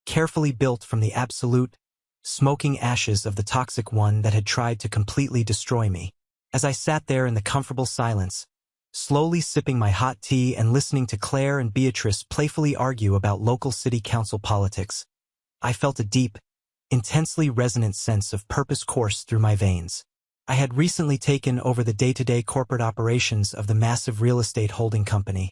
carefully built from the absolute, smoking ashes of the toxic one that had tried to completely destroy me. As I sat there in the comfortable silence, slowly sipping my hot tea and listening to Claire and Beatrice playfully argue about local city council politics, I felt a deep, intensely resonant sense of purpose course through my veins. I had recently taken over the day-to-day corporate operations of the massive real estate holding company,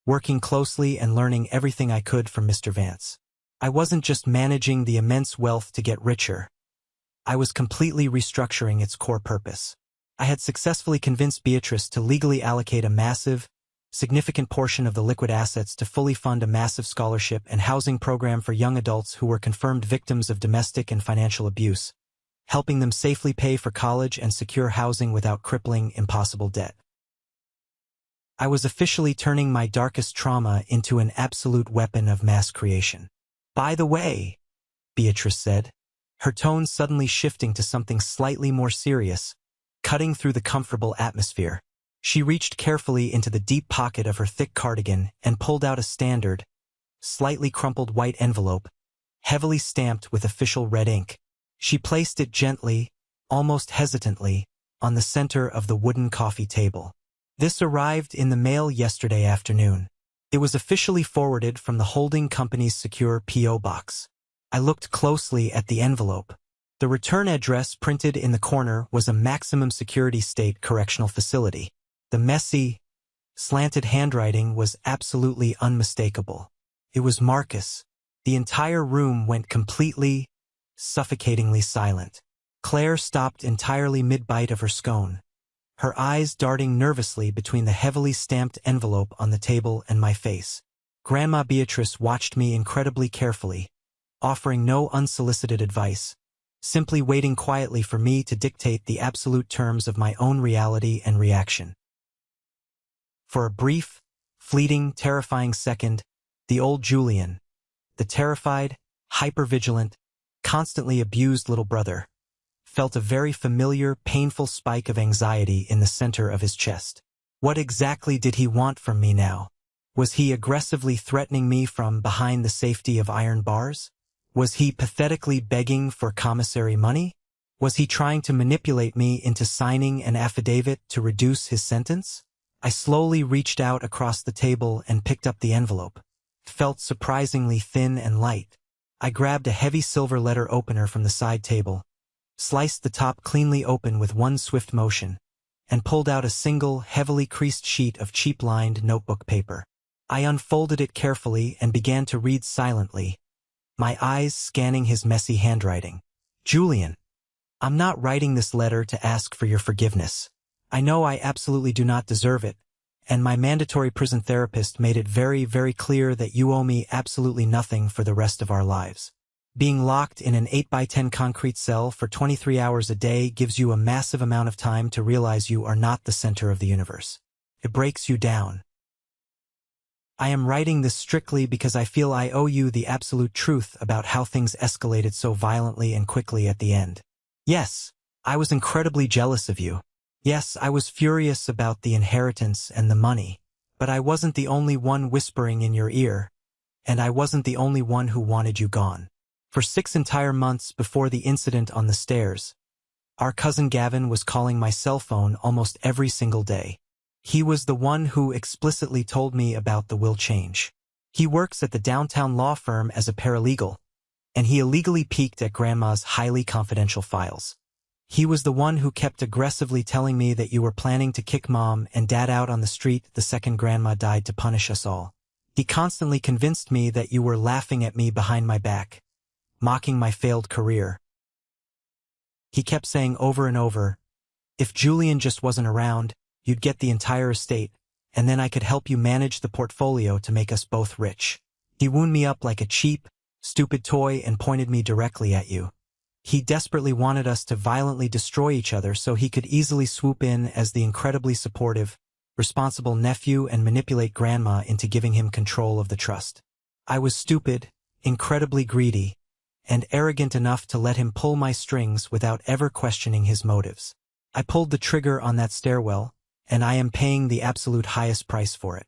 working closely and learning everything I could from Mr. Vance. I wasn't just managing the immense wealth to get richer. I was completely restructuring its core purpose. I had successfully convinced Beatrice to legally allocate a massive, significant portion of the liquid assets to fully fund a massive scholarship and housing program for young adults who were confirmed victims of domestic and financial abuse, helping them safely pay for college and secure housing without crippling, impossible debt. I was officially turning my darkest trauma into an absolute weapon of mass creation. By the way, Beatrice said, her tone suddenly shifting to something slightly more serious, cutting through the comfortable atmosphere. She reached carefully into the deep pocket of her thick cardigan and pulled out a standard, slightly crumpled white envelope, heavily stamped with official red ink. She placed it gently, almost hesitantly, on the center of the wooden coffee table. This arrived in the mail yesterday afternoon. It was officially forwarded from the holding company's secure P.O. box. I looked closely at the envelope. The return address printed in the corner was a maximum security state correctional facility. The messy, slanted handwriting was absolutely unmistakable. It was Marcus. The entire room went completely, suffocatingly silent. Claire stopped entirely mid-bite of her scone, her eyes darting nervously between the heavily stamped envelope on the table and my face. Grandma Beatrice watched me incredibly carefully, offering no unsolicited advice, simply waiting quietly for me to dictate the absolute terms of my own reality and reaction. For a brief, fleeting, terrifying second, the old Julian, the terrified, hypervigilant, constantly abused little brother, felt a very familiar, painful spike of anxiety in the center of his chest. What exactly did he want from me now? Was he aggressively threatening me from behind the safety of iron bars? Was he pathetically begging for commissary money? Was he trying to manipulate me into signing an affidavit to reduce his sentence? I slowly reached out across the table and picked up the envelope. It felt surprisingly thin and light. I grabbed a heavy silver letter opener from the side table, sliced the top cleanly open with one swift motion, and pulled out a single, heavily creased sheet of cheap-lined notebook paper. I unfolded it carefully and began to read silently, my eyes scanning his messy handwriting. Julian, I'm not writing this letter to ask for your forgiveness. I know I absolutely do not deserve it, and my mandatory prison therapist made it very, very clear that you owe me absolutely nothing for the rest of our lives. Being locked in an 8x10 concrete cell for 23 hours a day gives you a massive amount of time to realize you are not the center of the universe. It breaks you down. I am writing this strictly because I feel I owe you the absolute truth about how things escalated so violently and quickly at the end. Yes, I was incredibly jealous of you. Yes, I was furious about the inheritance and the money, but I wasn't the only one whispering in your ear, and I wasn't the only one who wanted you gone. For 6 entire months before the incident on the stairs, our cousin Gavin was calling my cell phone almost every single day. He was the one who explicitly told me about the will change. He works at the downtown law firm as a paralegal, and he illegally peeked at Grandma's highly confidential files. He was the one who kept aggressively telling me that you were planning to kick Mom and Dad out on the street the second Grandma died to punish us all. He constantly convinced me that you were laughing at me behind my back, mocking my failed career. He kept saying over and over, if Julian just wasn't around, you'd get the entire estate, and then I could help you manage the portfolio to make us both rich. He wound me up like a cheap, stupid toy and pointed me directly at you. He desperately wanted us to violently destroy each other so he could easily swoop in as the incredibly supportive, responsible nephew and manipulate Grandma into giving him control of the trust. I was stupid, incredibly greedy, and arrogant enough to let him pull my strings without ever questioning his motives. I pulled the trigger on that stairwell, and I am paying the absolute highest price for it.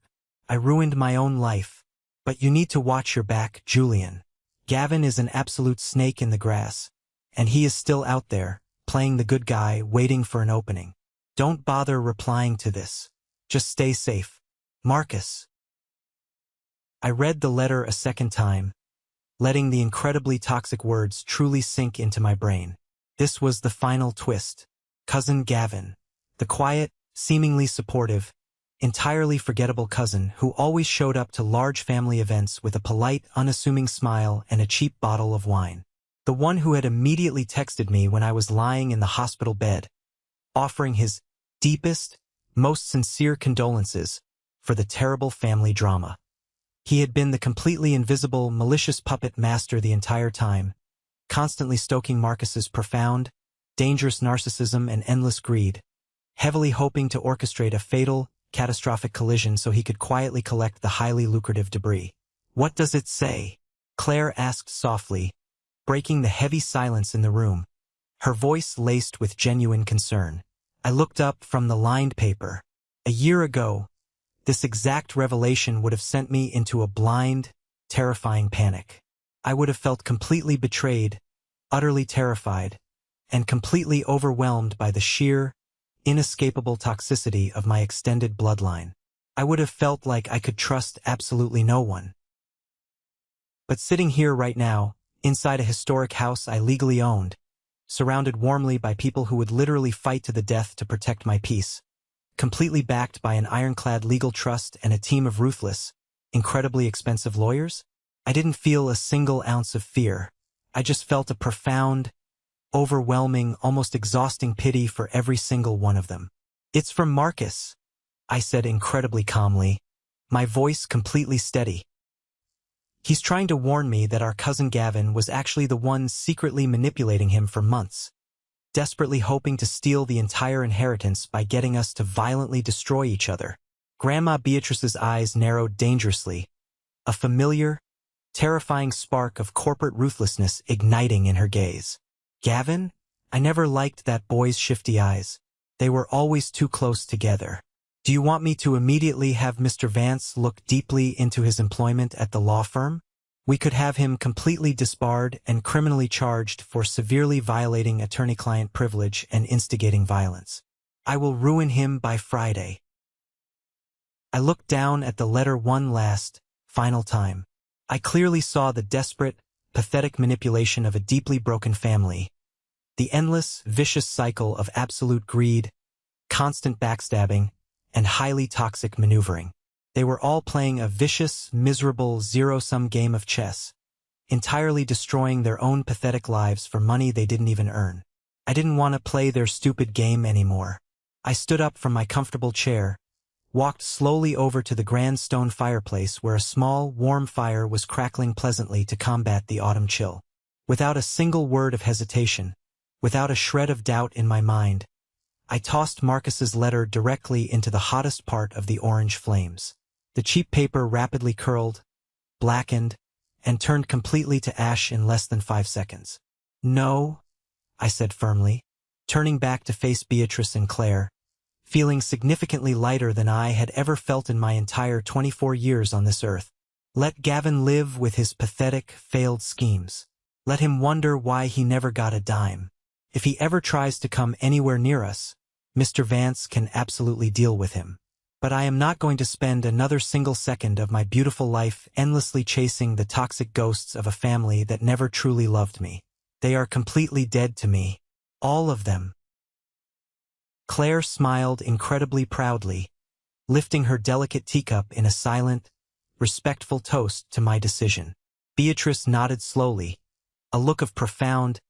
I ruined my own life, but you need to watch your back, Julian. Gavin is an absolute snake in the grass, and he is still out there, playing the good guy, waiting for an opening. Don't bother replying to this. Just stay safe. Marcus. I read the letter a second time, letting the incredibly toxic words truly sink into my brain. This was the final twist. Cousin Gavin, the quiet, seemingly supportive, entirely forgettable cousin who always showed up to large family events with a polite, unassuming smile and a cheap bottle of wine. The one who had immediately texted me when I was lying in the hospital bed, offering his deepest, most sincere condolences for the terrible family drama. He had been the completely invisible, malicious puppet master the entire time, constantly stoking Marcus's profound, dangerous narcissism and endless greed, heavily hoping to orchestrate a fatal, catastrophic collision so he could quietly collect the highly lucrative debris. "What does it say?" Claire asked softly, breaking the heavy silence in the room, her voice laced with genuine concern. I looked up from the lined paper. A year ago, this exact revelation would have sent me into a blind, terrifying panic. I would have felt completely betrayed, utterly terrified, and completely overwhelmed by the sheer, inescapable toxicity of my extended bloodline. I would have felt like I could trust absolutely no one. But sitting here right now, inside a historic house I legally owned, surrounded warmly by people who would literally fight to the death to protect my peace, completely backed by an ironclad legal trust and a team of ruthless, incredibly expensive lawyers, I didn't feel a single ounce of fear. I just felt a profound, overwhelming, almost exhausting pity for every single one of them. "It's from Marcus," I said incredibly calmly, my voice completely steady. "He's trying to warn me that our cousin Gavin was actually the one secretly manipulating him for months, desperately hoping to steal the entire inheritance by getting us to violently destroy each other." Grandma Beatrice's eyes narrowed dangerously, a familiar, terrifying spark of corporate ruthlessness igniting in her gaze. "Gavin? I never liked that boy's shifty eyes. They were always too close together. Do you want me to immediately have Mr. Vance look deeply into his employment at the law firm? We could have him completely disbarred and criminally charged for severely violating attorney-client privilege and instigating violence. I will ruin him by Friday." I looked down at the letter one last, final time. I clearly saw the desperate, pathetic manipulation of a deeply broken family, the endless, vicious cycle of absolute greed, constant backstabbing, and highly toxic maneuvering. They were all playing a vicious, miserable, zero-sum game of chess, entirely destroying their own pathetic lives for money they didn't even earn. I didn't want to play their stupid game anymore. I stood up from my comfortable chair, walked slowly over to the grand stone fireplace where a small, warm fire was crackling pleasantly to combat the autumn chill. Without a single word of hesitation, without a shred of doubt in my mind, I tossed Marcus's letter directly into the hottest part of the orange flames. The cheap paper rapidly curled, blackened, and turned completely to ash in less than 5 seconds. "No," I said firmly, turning back to face Beatrice and Claire, feeling significantly lighter than I had ever felt in my entire 24 years on this earth. "Let Gavin live with his pathetic, failed schemes. Let him wonder why he never got a dime. If he ever tries to come anywhere near us, Mr. Vance can absolutely deal with him. But I am not going to spend another single second of my beautiful life endlessly chasing the toxic ghosts of a family that never truly loved me. They are completely dead to me. All of them." Claire smiled incredibly proudly, lifting her delicate teacup in a silent, respectful toast to my decision. Beatrice nodded slowly, a look of profound,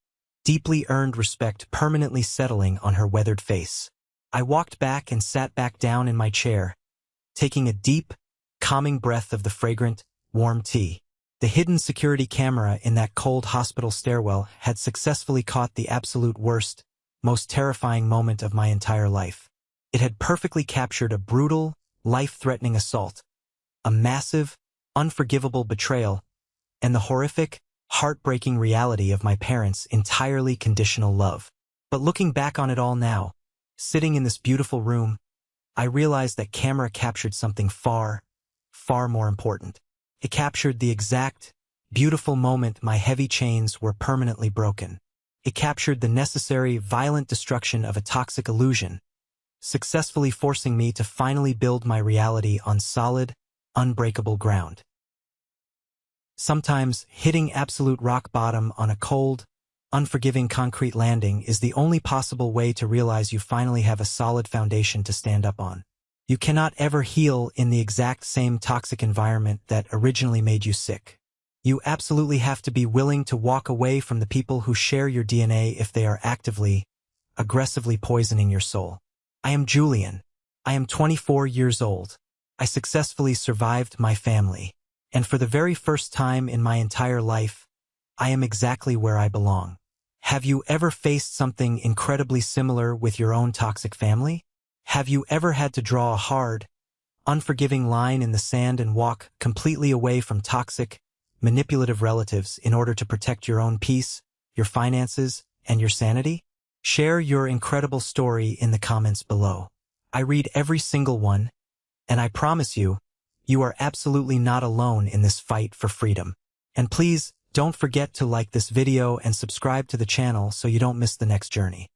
deeply earned respect permanently settling on her weathered face. I walked back and sat back down in my chair, taking a deep, calming breath of the fragrant, warm tea. The hidden security camera in that cold hospital stairwell had successfully caught the absolute worst, most terrifying moment of my entire life. It had perfectly captured a brutal, life-threatening assault, a massive, unforgivable betrayal, and the horrific, heartbreaking reality of my parents' entirely conditional love. But looking back on it all now, sitting in this beautiful room, I realized that camera captured something far, far more important. It captured the exact, beautiful moment my heavy chains were permanently broken. It captured the necessary, violent destruction of a toxic illusion, successfully forcing me to finally build my reality on solid, unbreakable ground. Sometimes, hitting absolute rock bottom on a cold, unforgiving concrete landing is the only possible way to realize you finally have a solid foundation to stand up on. You cannot ever heal in the exact same toxic environment that originally made you sick. You absolutely have to be willing to walk away from the people who share your DNA if they are actively, aggressively poisoning your soul. I am Julian. I am 24 years old. I successfully survived my family. And for the very first time in my entire life, I am exactly where I belong. Have you ever faced something incredibly similar with your own toxic family? Have you ever had to draw a hard, unforgiving line in the sand and walk completely away from toxic, manipulative relatives in order to protect your own peace, your finances, and your sanity? Share your incredible story in the comments below. I read every single one, and I promise you, you are absolutely not alone in this fight for freedom. And please, don't forget to like this video and subscribe to the channel so you don't miss the next journey.